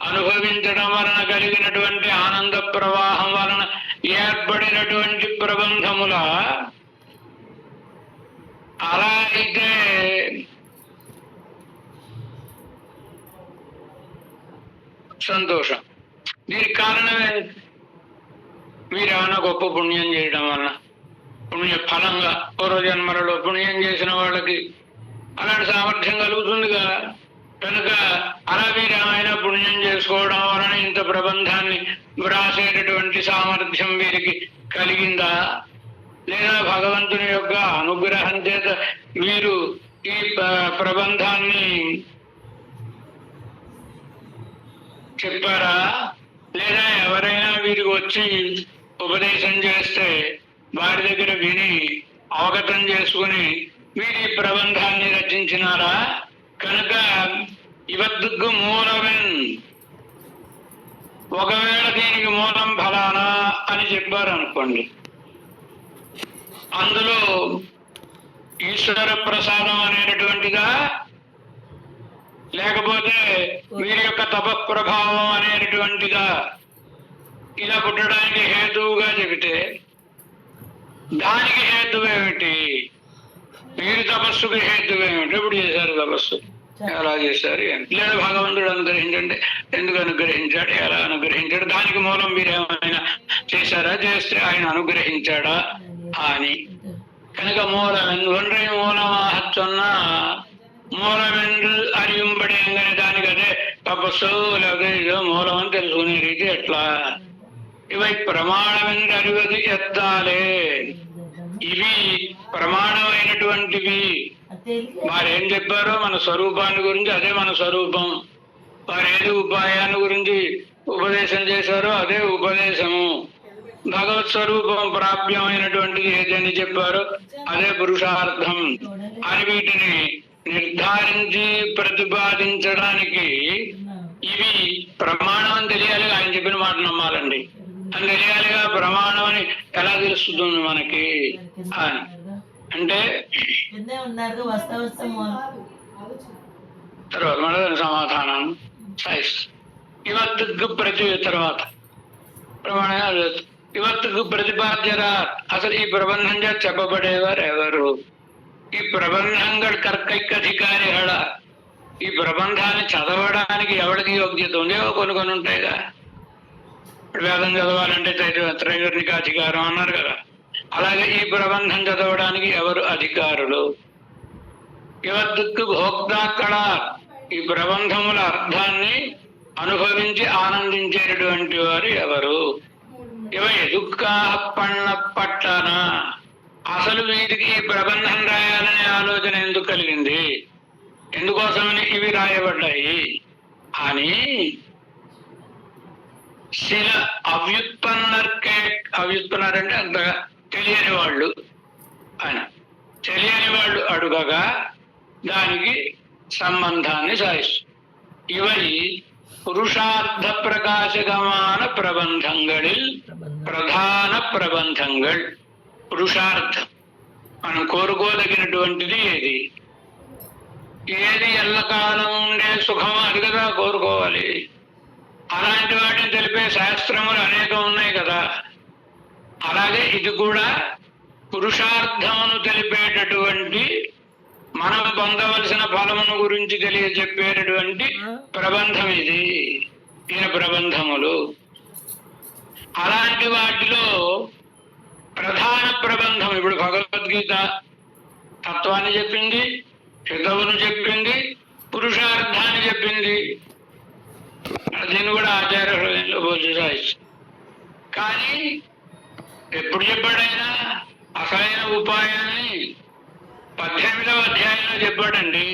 అనుభవించడం వలన కలిగినటువంటి ఆనంద ప్రవాహం వలన ఏర్పడినటువంటి ప్రబంధముల. అలా అయితే సంతోషం. దీనికి కారణమే మీరేమన్నా గొప్ప పుణ్యం చేయడం వలన, పుణ్య ఫలంగా పూర్వజన్మలలో పుణ్యం చేసిన వాళ్ళకి అలాంటి సామర్థ్యం కలుగుతుందిగా. కనుక అలా వీరేమైనా పుణ్యం చేసుకోవడం వలన ఇంత ప్రబంధాన్ని వ్రాసేటటువంటి సామర్థ్యం వీరికి కలిగిందా? లేదా భగవంతుని యొక్క అనుగ్రహం చేత వీరు ఈ ప్రబంధాన్ని చెప్పారా? లేదా ఎవరైనా వీరికి వచ్చి ఉపదేశం చేస్తే వారి దగ్గర విని అవగతం చేసుకుని వీరి ప్రబంధాన్ని రచించినారా? కనుక ఇవద్దుకు మూలమెన్, ఒకవేళ దీనికి మూలం ఫలానా అని చెప్పారనుకోండి, అందులో ఈశ్వర ప్రసాదం అనేటటువంటిదా, లేకపోతే వీరి యొక్క తపఃప్రభావం అనేటటువంటిదా? ఇలా పుట్టడానికి హేతువుగా చెబితే దానికి హేతువేమిటి? వీరి తపస్సుకి హేతువేమిటి? ఎప్పుడు చేశారు తపస్సు, ఎలా చేశారు? లేదా భగవంతుడు అనుగ్రహించండి, ఎందుకు అనుగ్రహించాడు, ఎలా అనుగ్రహించాడు, దానికి మూలం మీరేమైనా చేశారా, చేస్తే ఆయన అనుగ్రహించాడా అని. కనుక మూలమెందు ஒன்றை மூலமாக சொன்னா మూలమెందు அறியும்படிగానే దానికి అదే తపస్సు లేదా ఏదో మూలం అని తెలుసుకునే రీతి ఎట్లా? ఇవి ప్రమాణమెందు అరివది ఎత్తాలే, ఇవి ప్రమాణమైనటువంటివి. వారేం చెప్పారో మన స్వరూపాన్ని గురించి అదే మన స్వరూపం. వారు ఏది ఉపాయాన్ని గురించి ఉపదేశం చేశారో అదే ఉపదేశము. భగవత్ స్వరూపం ప్రాప్యమైనటువంటిది ఏదని చెప్పారో అదే పురుషార్థం అని వీటిని నిర్ధారించి ప్రతిపాదించడానికి ఇవి ప్రమాణం అని తెలియాలి. ఆయన చెప్పిన మాట నమ్మాలండి అని తెలియాలిగా. ప్రమాణం అని ఎలా తెలుస్తుంది మనకి అని అంటే తర్వాత మన సమాధానం ಇವತ್ತಿಗೂ ప్రతి తర్వాత ప్రమాణంగా ಇವತ್ತಿಗೂ ప్రతిపాద్యరా. అసలు ఈ ప్రబంధంగా చెప్పబడేవారు ఎవరు? ఈ ప్రబంధంగా కర్కైకధికారిహళ. ఈ ప్రబంధాన్ని చదవడానికి ఎవరికి యోగ్యత ఉందేవో కొన్ని ఉంటాయిగా. వేదం చదవాలంటే త్రైవర్ణికాధికారం అన్నారు కదా. అలాగే ఈ ప్రబంధం చదవడానికి ఎవరు అధికారులు? ಇವತ್ತಿಗೂ భోక్తాక్కడ. ఈ ప్రబంధముల అర్థాన్ని అనుభవించి ఆనందించేటటువంటి వారు ఎవరు? ఇవ ఎదుక్కా పన్న పట్టన. అసలు వీరికి ఈ ప్రబంధం రాయాలనే ఆలోచన ఎందుకు కలిగింది, ఎందుకోసమని ఇవి రాయబడ్డాయి అని శిల అవ్యుత్పన్నారంటే అంతగా తెలియని వాళ్ళు అని తెలియని వాళ్ళు అడుగగా దానికి సంబంధాన్ని సాయిస్తు. ఇవై పురుషార్థ ప్రకాశకమాన ప్రబంధంగళిల్ ప్రధాన ప్రబంధంగళ్. పురుషార్థం మనం కోరుకోదగినటువంటిది ఏది? ఏది ఎల్లకాలం ఉండే సుఖం అది కదా కోరుకోవాలి. అలాంటి వాటిని తెలిపే శాస్త్రములు అనేకం ఉన్నాయి కదా. అలాగే ఇది కూడా పురుషార్థమును తెలిపేటటువంటి మనం పొందవలసిన ఫలమును గురించి తెలియజెప్పేటటువంటి ప్రబంధం ఇది. ఈయన ప్రబంధములు అలాంటి వాటిలో ప్రధాన ప్రబంధం. ఇప్పుడు భగవద్గీత తత్వాన్ని చెప్పింది, హితవును చెప్పింది, పురుషార్థాన్ని చెప్పింది. దీన్ని కూడా ఆచార్య హృదయంలో బోధించారు. కానీ ఎప్పుడు చెప్పాడైనా అసలైన ఉపాయాన్ని 18వ అధ్యాయంలో చెప్పాడండి.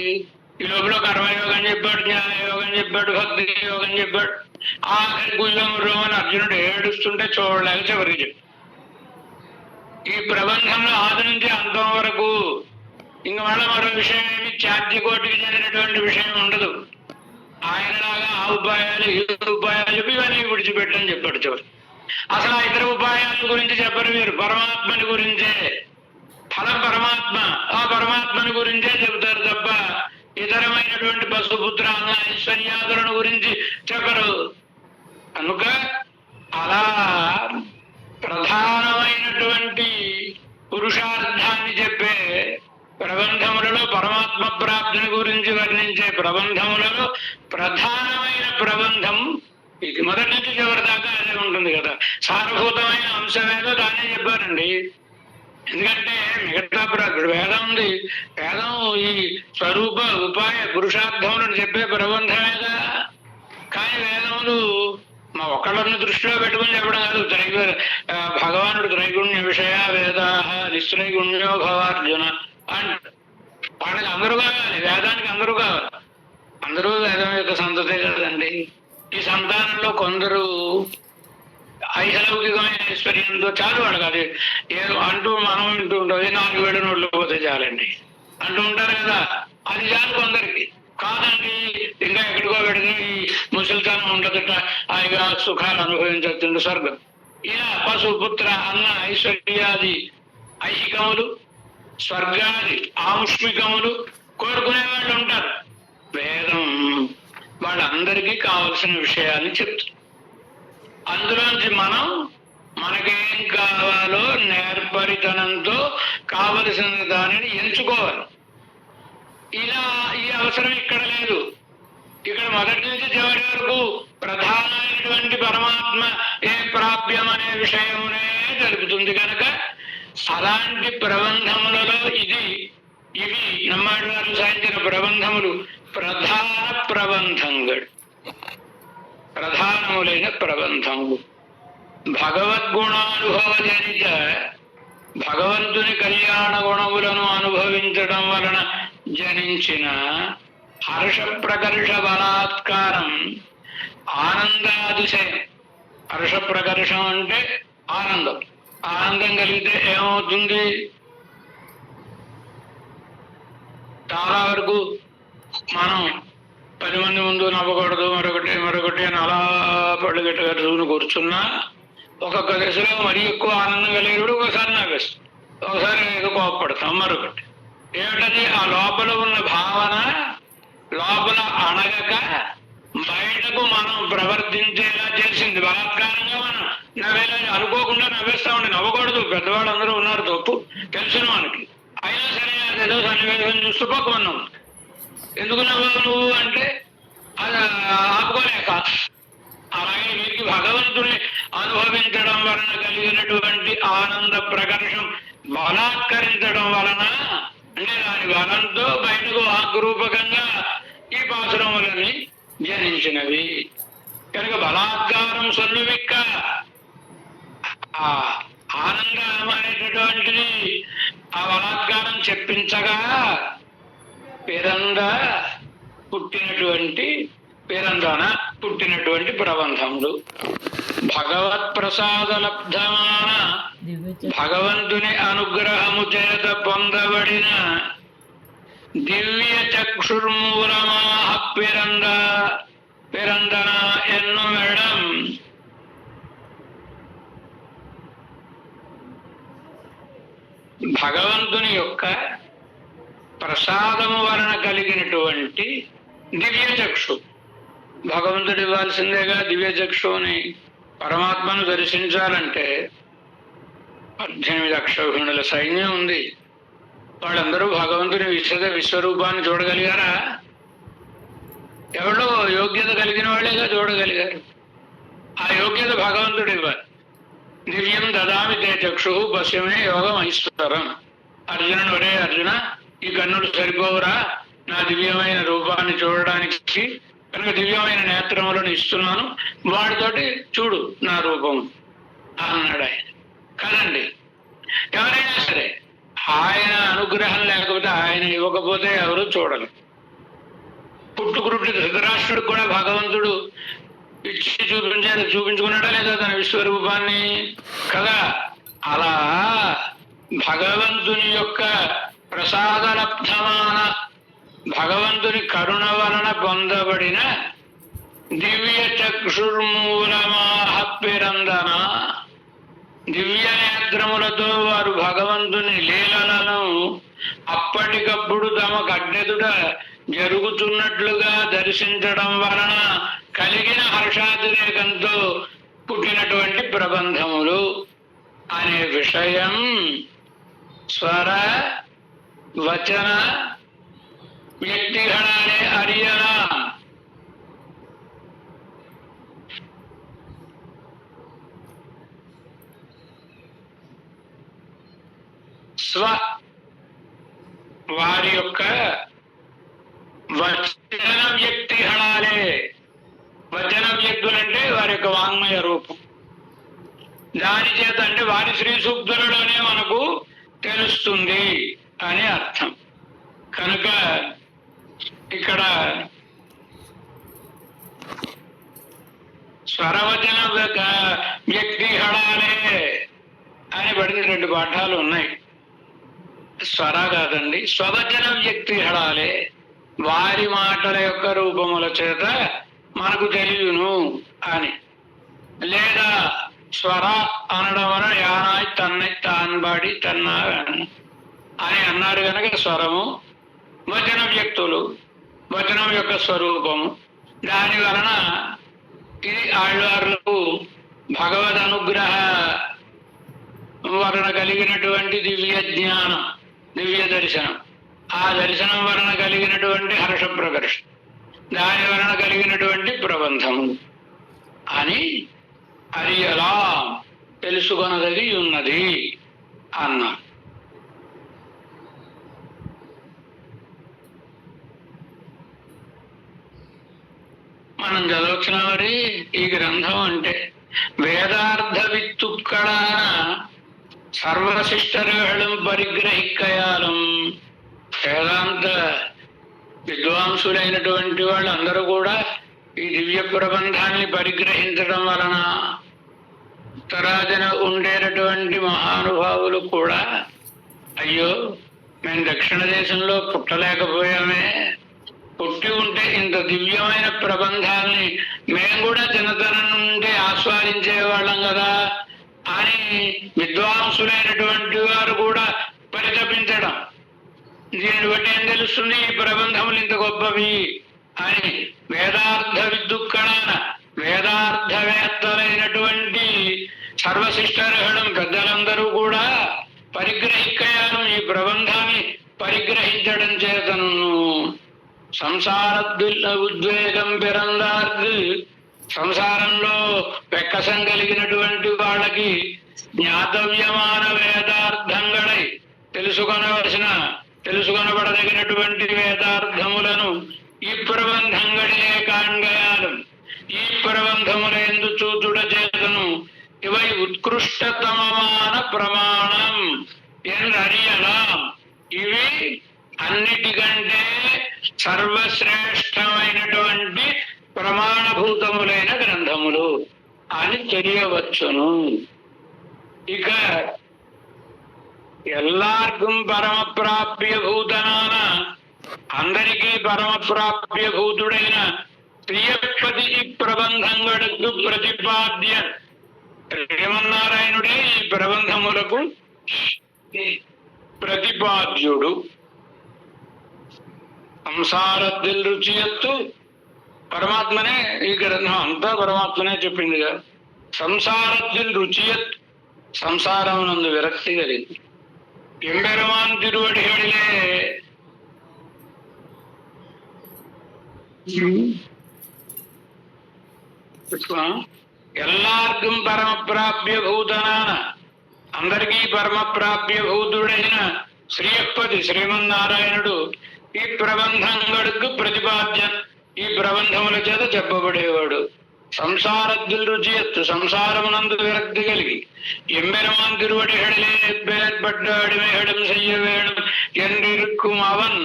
ఈ లోపల కర్మయోగం చెప్పాడు, జ్ఞానయోగం చెప్పాడు, భక్తి యోగం చెప్పాడు. ఆఖరి గుయ్యమురు అని అర్జునుడు ఏడుస్తుంటే చూడలేక చివరికి చెప్పాడు. ఈ ప్రబంధంలో ఆది నుంచి అంతం వరకు ఇంక మళ్ళీ మరో విషయం ఏమి చార్జికోటికి చెందినటువంటి విషయం ఉండదు. ఆయనలాగా ఆ ఉపాయాలు ఈ ఉపాయాలు చెప్పి ఇవన్నీ విడిచిపెట్టని చెప్పాడు చివరి. అసలు ఆ ఇతర ఉపాయాల గురించి చెప్పరు మీరు, పరమాత్మని గురించే. ఫలం పరమాత్మ, ఆ పరమాత్మని గురించే చెబుతారు తప్ప ఇతరమైనటువంటి పశుపుత్ర అన్న ఐశ్వర్యాదులను గురించి చెప్పరు. కనుక అలా ప్రధానమైనటువంటి పురుషార్థాన్ని చెప్పే ప్రబంధములలో, పరమాత్మ ప్రాప్తిని గురించి వర్ణించే ప్రబంధములలో ప్రధానమైన ప్రబంధం ఇది. మొదటి నుంచి చివరి దాకా అదే ఉంటుంది కదా. సారభూతమైన అంశం ఏదో దాన్ని చెప్పారండి. ఎందుకంటే మిగతా వేదం ఉంది. వేదం ఈ స్వరూప ఉపాయ పురుషార్థములను చెప్పే ప్రబంధమేగా. కానీ వేదములు మా ఒక్కళ్ళని దృష్టిలో పెట్టుకుని చెప్పడం కాదు. భగవానుడు త్రైగుణ్య విషయ వేదా నిస్త్రైగుణ్యో భవార్జున అంట. వాళ్ళకి అందరూ కావాలి, వేదానికి అందరూ కావాలి. అందరూ వేదం యొక్క సంతతే కదండి. ఈ సంతానంలో కొందరు ఐహలౌకికమైన ఐశ్వర్యంతో చాలు వాళ్ళకి అది ఏదో అంటూ మనం వింటూ ఉంటాం. 4 వేల నోళ్ళు పోతే చాలండి అంటూ ఉంటారు కదా. అది చాలు కొందరికి. కాదండి ఇంకా ఎక్కడికో పెడితే ఈ ముసలితనం ఉండదట, హాయిగా సుఖాలు అనుభవించవచ్చు స్వర్గం. ఇలా పశుపుత్ర అన్న ఐశ్వర్యాది ఐహికములు, స్వర్గాది ఆముష్మికములు కోరుకునే వాళ్ళు ఉంటారు. వేదం వాళ్ళందరికీ కావలసిన విషయాన్ని చెప్తుంది. అందులోంచి మనం మనకేం కావాలో నేర్పరితనంతో కావలసిన దానిని ఎంచుకోవాలి. ఇలా ఈ అవసరం ఇక్కడ లేదు. ఇక్కడ మొదటి నుంచి చివరి వరకు ప్రధానమైనటువంటి పరమాత్మ ఏ ప్రాప్యం అనే విషయమునే తెలుపుతుంది కనుక అలాంటి ప్రబంధములలో ఇవి నమ్మాడు గారు సాధించిన ప్రబంధములు ప్రధాన ప్రబంధంగడు, ప్రధానములైన ప్రబంధములు. భగవద్గుణానుభవ జనిత భగవంతుని కళ్యాణ గుణములను అనుభవించడం వలన జనించిన హర్ష ప్రకర్ష బలాత్కారం ఆనందాతిశయం. హర్ష ప్రకర్షం అంటే ఆనందం. ఆనందం కలిగితే ఏమవుతుంది? చాలా వరకు మనం 10 మంది ముందు నవ్వకూడదు, మరొకటి అని అలా పళ్ళు గట్టుకొని కూర్చున్నా ఒక్కొక్క దశలో మరీ ఎక్కువ ఆనందం కలిగినప్పుడు ఒకసారి నవ్వేస్తాం, ఒకసారి ఏదో కోపపడతాం. మరొకటి ఏమిటది? ఆ లోపల ఉన్న భావన లోపల అణగక బయటకు మనం ప్రవర్తించేలా చేసింది. బలాత్కారంగా మనం నవ్వేలా అనుకోకుండా నవ్వేస్తా ఉండి నవ్వకూడదు. పెద్దవాళ్ళు అందరూ ఉన్నారు, తప్పు తెలుసును మనకి. అయినా సరే అదేదో సన్నివేశం చూస్తూ పక్కన్నాం. ఎందుకు నవ్వావు నువ్వు అంటే అది ఆపుకోలేక. అలాగే వీరికి భగవంతుని అనుభవించడం వలన కలిగినటువంటి ఆనంద ప్రకర్షం బలాత్కరించడం వలన అంటే దాని బలంతో బయటకు ఆగ్రూపకంగా ఈ పాసురములని జనించినవి కనుక బలాత్కారం సొల్లువిక్క. ఆ ఆనందం అనేటటువంటిది ఆ బలాత్కారం చెప్పించగా పుట్టినటువంటి ప్రబంధములు. భగవత్ ప్రసాద లబ్ధమాన భగవంతుని అనుగ్రహము చేత పొందబడిన దివ్య చక్షుర్మూలమాహ పిరందన ఎన్ను మేడం. భగవంతుని యొక్క ప్రసాదము వలన కలిగినటువంటి దివ్య చక్షు. భగవంతుడు ఇవ్వాల్సిందేగా దివ్య చక్షుని. పరమాత్మను దర్శించాలంటే 18 అక్షౌహిణుల సైన్యం ఉంది. వాళ్ళందరూ భగవంతుని విశ్వరూపాన్ని చూడగలిగారా? ఎవరో యోగ్యత కలిగిన వాళ్ళేగా చూడగలిగారు. ఆ యోగ్యత భగవంతుడు ఇవ్వాలి. దివ్యం దదామి తే చక్షు పశ్యమే యోగం ఐశ్వరం. అర్జునుడు, ఒరే అర్జున, ఈ కన్నులు సరిపోవురా నా దివ్యమైన రూపాన్ని చూడడానికి, కనుక దివ్యమైన నేత్రములను ఇస్తున్నాను, వాడితోటి చూడు నా రూపం అన్నాడు ఆయన. కదండి, ఎవరైనా సరే ఆయన అనుగ్రహం లేకపోతే, ఆయన ఇవ్వకపోతే ఎవరు చూడరు. పుట్టుకురుట్టి ధృతరాష్ట్రుడికి కూడా భగవంతుడు ఇచ్చి చూపించుకున్నాడా లేదా తన విశ్వరూపాన్ని కదా? అలా భగవంతుని యొక్క ప్రసాదలబ్ధమాన భగవంతుని కరుణ వలన పొందబడిన దివ్య చక్షుర్మూలమాహ పిరందన దివ్య నేత్రములతో వారు భగవంతుని లీలలను అప్పటికప్పుడు తమ కడ్డెదుట జరుగుతున్నట్లుగా దర్శించడం వలన కలిగిన హర్షాతిరేకంతో పుట్టినటువంటి ప్రబంధములు అనే విషయం స్వర వచన వ్యక్తిగణాలే அறியலாம். స్వ వారి యొక్క వచన వ్యక్తిగణాలే. వచన వ్యక్తులంటే వారి యొక్క వాంగ్మయ రూపం. దాని చేత అంటే వారి శ్రీ సూక్తులలోనే మనకు తెలుస్తుంది అని అర్థం. కనుక ఇక్కడ స్వరవచన వ్యక్తిగణాలే అని పడిన 2 పాఠాలు ఉన్నాయి. స్వర కాదండి, స్వవచన వ్యక్తిగణాలే. వారి మాటల యొక్క రూపముల చేత మనకు తెలియను అని, లేదా స్వర అనడం వల్ల యానాయ్ తన్నై తాన్బాడి తన్నా అని అన్నారు కనుక స్వరము, వచన వ్యక్తులు, వచనం యొక్క స్వరూపము. దాని వలన ఇది ఆళ్వార్లకు భగవద్ అనుగ్రహ వలన కలిగినటువంటి దివ్య జ్ఞానం, దివ్య దర్శనం. ఆ దర్శనం వలన కలిగినటువంటి హర్ష ప్రకర్ష, దాని వలన కలిగినటువంటి ప్రబంధము అని అది ఎలా తెలుసుకొనదగి ఉన్నది అన్నారు. మనం చదవచ్చిన మరి ఈ గ్రంథం అంటే వేదార్థ విత్తుక్కడాన సర్వశిష్టరుകളും పరిగ్రహిక్కయాలం. వేదాంత విద్వాంసులైనటువంటి వాళ్ళందరూ కూడా ఈ దివ్య ప్రబంధాన్ని పరిగ్రహించడం వలన, ఉత్తరాదిన ఉండేటటువంటి మహానుభావులు కూడా అయ్యో మేము దక్షిణ దేశంలో పుట్టలేకపోయామే, పుట్టి ఉంటే ఇంత దివ్యమైన ప్రబంధాల్ని మేము కూడా చిన్నతనం నుండి ఆస్వాదించేవాళ్ళం కదా అని విద్వాంసులైనటువంటి వారు కూడా పరితపించడం. దీన్ని బట్టి ఏం తెలుస్తుంది, ఈ ప్రబంధములు ఇంత గొప్పవి అని. వేదార్థ విద్దుక్కడాన వేదార్థవేత్తలైనటువంటి సర్వశిష్టరహడం పెద్దలందరూ కూడా పరిగ్రహిక్కయాను, ఈ ప్రబంధాన్ని పరిగ్రహించడం చేతను. సంసారద్దుల ఉద్వేగం పిరందార్దు, సంసారంలో వెక్కసం కలిగినటువంటి వాళ్ళకి జ్ఞాతవ్యమాన వేదార్థంగళై తెలుసుకొనబడదగినటువంటి వేదార్థములను ఈ ప్రబంధంగడిలే కాంగయాలు, ఈ ప్రబంధములందు చూచుట చేతను ఇవై ఉత్కృష్టతమమాన ప్రమాణం ఎన్నరియలాం. ఇవి అన్నిటికంటే సర్వశ్రేష్టమైనటువంటి ప్రమాణభూతములైన గ్రంథములు అని తెలియవచ్చును. ఇక ఎల్లార్కం పరమప్రాప్యభూతనాన, అందరికీ పరమప్రాప్యభూతుడైన శ్రీయపతి ఈ ప్రబంధంగడుకు ప్రతిపాద్య. శ్రీమన్నారాయణుడే ఈ ప్రబంధములకు ప్రతిపాద్యుడు. సంసారద్దిల్ రుచియత్తు, పరమాత్మనే ఈ గ్రంథం అంతా పరమాత్మనే చెప్పిందిగా. సంసారద్దిల్ రుచియత్, సంసారమునందు విరక్తి కలిగింది. ఎంబెరుమాన్ తిరువడిகளிலே ఎల్లార్కం పరమప్రాప్యభూతనాన, అందరికీ పరమప్రాప్యభూతుడైన శ్రీయప్పతి శ్రీమన్నారాయణుడు ఈ ప్రబంధంగడుకు ప్రతిపాద్య, ఈ ప్రబంధముల చేత చెప్పబడేవాడు. సంసారద్దిల్ రుచియత్తు, సంసారమునందు విరక్తి కలిగి ఎంబెరుమాన్ తిరువడిகளிலே ఏర్పడ్డ అడిమేయడం చెయ్యవేయడం ఎండిరుక్కుం అవన్,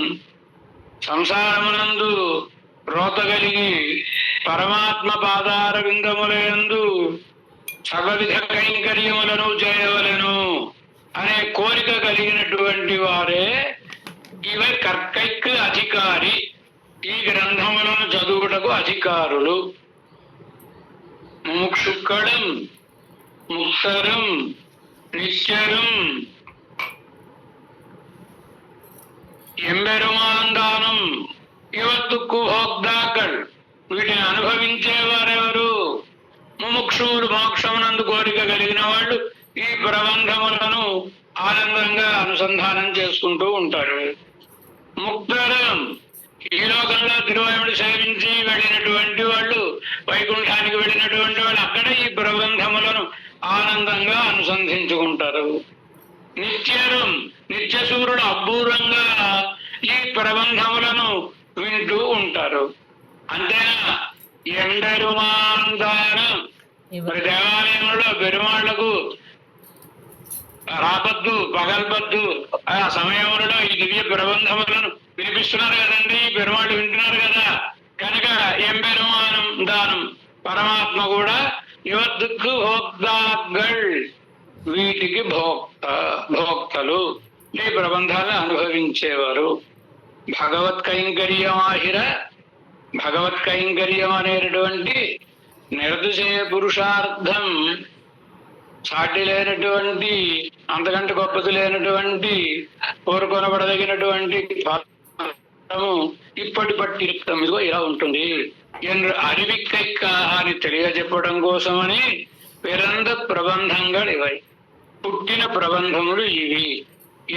సంసారమునందు రోత కలిగి పరమాత్మ పాదార విందములందు సర్వవిధ కైంకర్యములను చేయవలెను అనే కోరిక కలిగినటువంటి వారే ఇవై కర్కైక్ అధికారి, ఈ గ్రంథములను చదువుటకు అధికారులు. ముముక్షుక్కడం ముక్తరం నిశ్చరం ఎంబెరుమాందానం ఇవత్తుక్కు భోక్తాకల్, వీటిని అనుభవించేవారెవరు? ముముక్షువులు, మోక్షమునందు కోరిక కలిగిన వాళ్ళు ఈ ప్రబంధములను ఆనందంగా అనుసంధానం చేసుకుంటూ ఉంటారు. ముక్తరం, ఈ లోకంలో తిరువాయుడు సేవించి వెళ్ళినటువంటి వాళ్ళు, వైకుంఠానికి వెళ్ళినటువంటి వాళ్ళు అక్కడ ఈ ప్రబంధములను ఆనందంగా అనుసంధించుకుంటారు. నిత్యరం, నిత్యసూరుడు అబ్బూరంగా ఈ ప్రబంధములను వింటూ ఉంటారు. అంతేనా? ఎండరుమాందానం, మరి దేవాలయంలో పెరుమాళ్లకు రాపద్దు పగల్పద్దు ఆ సమయంలో ఈ దివ్య ప్రబంధములను వినిపిస్తున్నారు కదండి, పెరుమాళ్ళు వింటున్నారు కదా. కనుక ఎంబెరుమానం దానం, పరమాత్మ కూడా యువత్తుకు భోక్తాగల్, వీటికి భోక్తలు, ఈ ప్రబంధాలను అనుభవించేవారు. భగవత్ కైంకర్యమాహిర, భగవత్ కైంకర్యం అనేటటువంటి నిర్దిశయ పురుషార్థం సాటి లేనటువంటి, అంతకంటే గొప్పది లేనటువంటి, కోరుకొనబడదగినటువంటి ఫలము ఇప్పటి పట్టిరుక్తం, ఇదిగో ఇలా ఉంటుంది என்று அறிவிக்கைக்க అని తెలియజెప్పడం కోసమని పిరంద ప్రబంధంగా ఇవై, పుట్టిన ప్రబంధములు ఇవి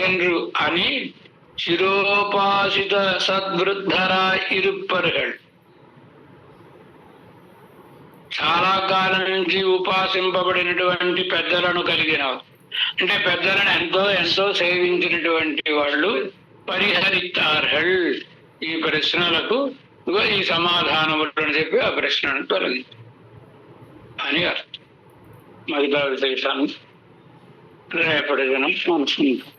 என்று అని శిరోపాసిత సద్వృద్ధరా ఇరుప్పరుగల్, చాలా కాలం నుంచి ఉపాసింపబడినటువంటి పెద్దలను కలిగిన, అంటే పెద్దలను ఎంతో ఎంతో సేవించినటువంటి వాళ్ళు పరిహరితార్హల్, ఈ ప్రశ్నలకు ఈ సమాధానములు అని చెప్పి ఆ ప్రశ్నను తొలగి అని అర్థం. మిగతా విశేషాన్ని రేపటి దినం మనసుకుంటాం.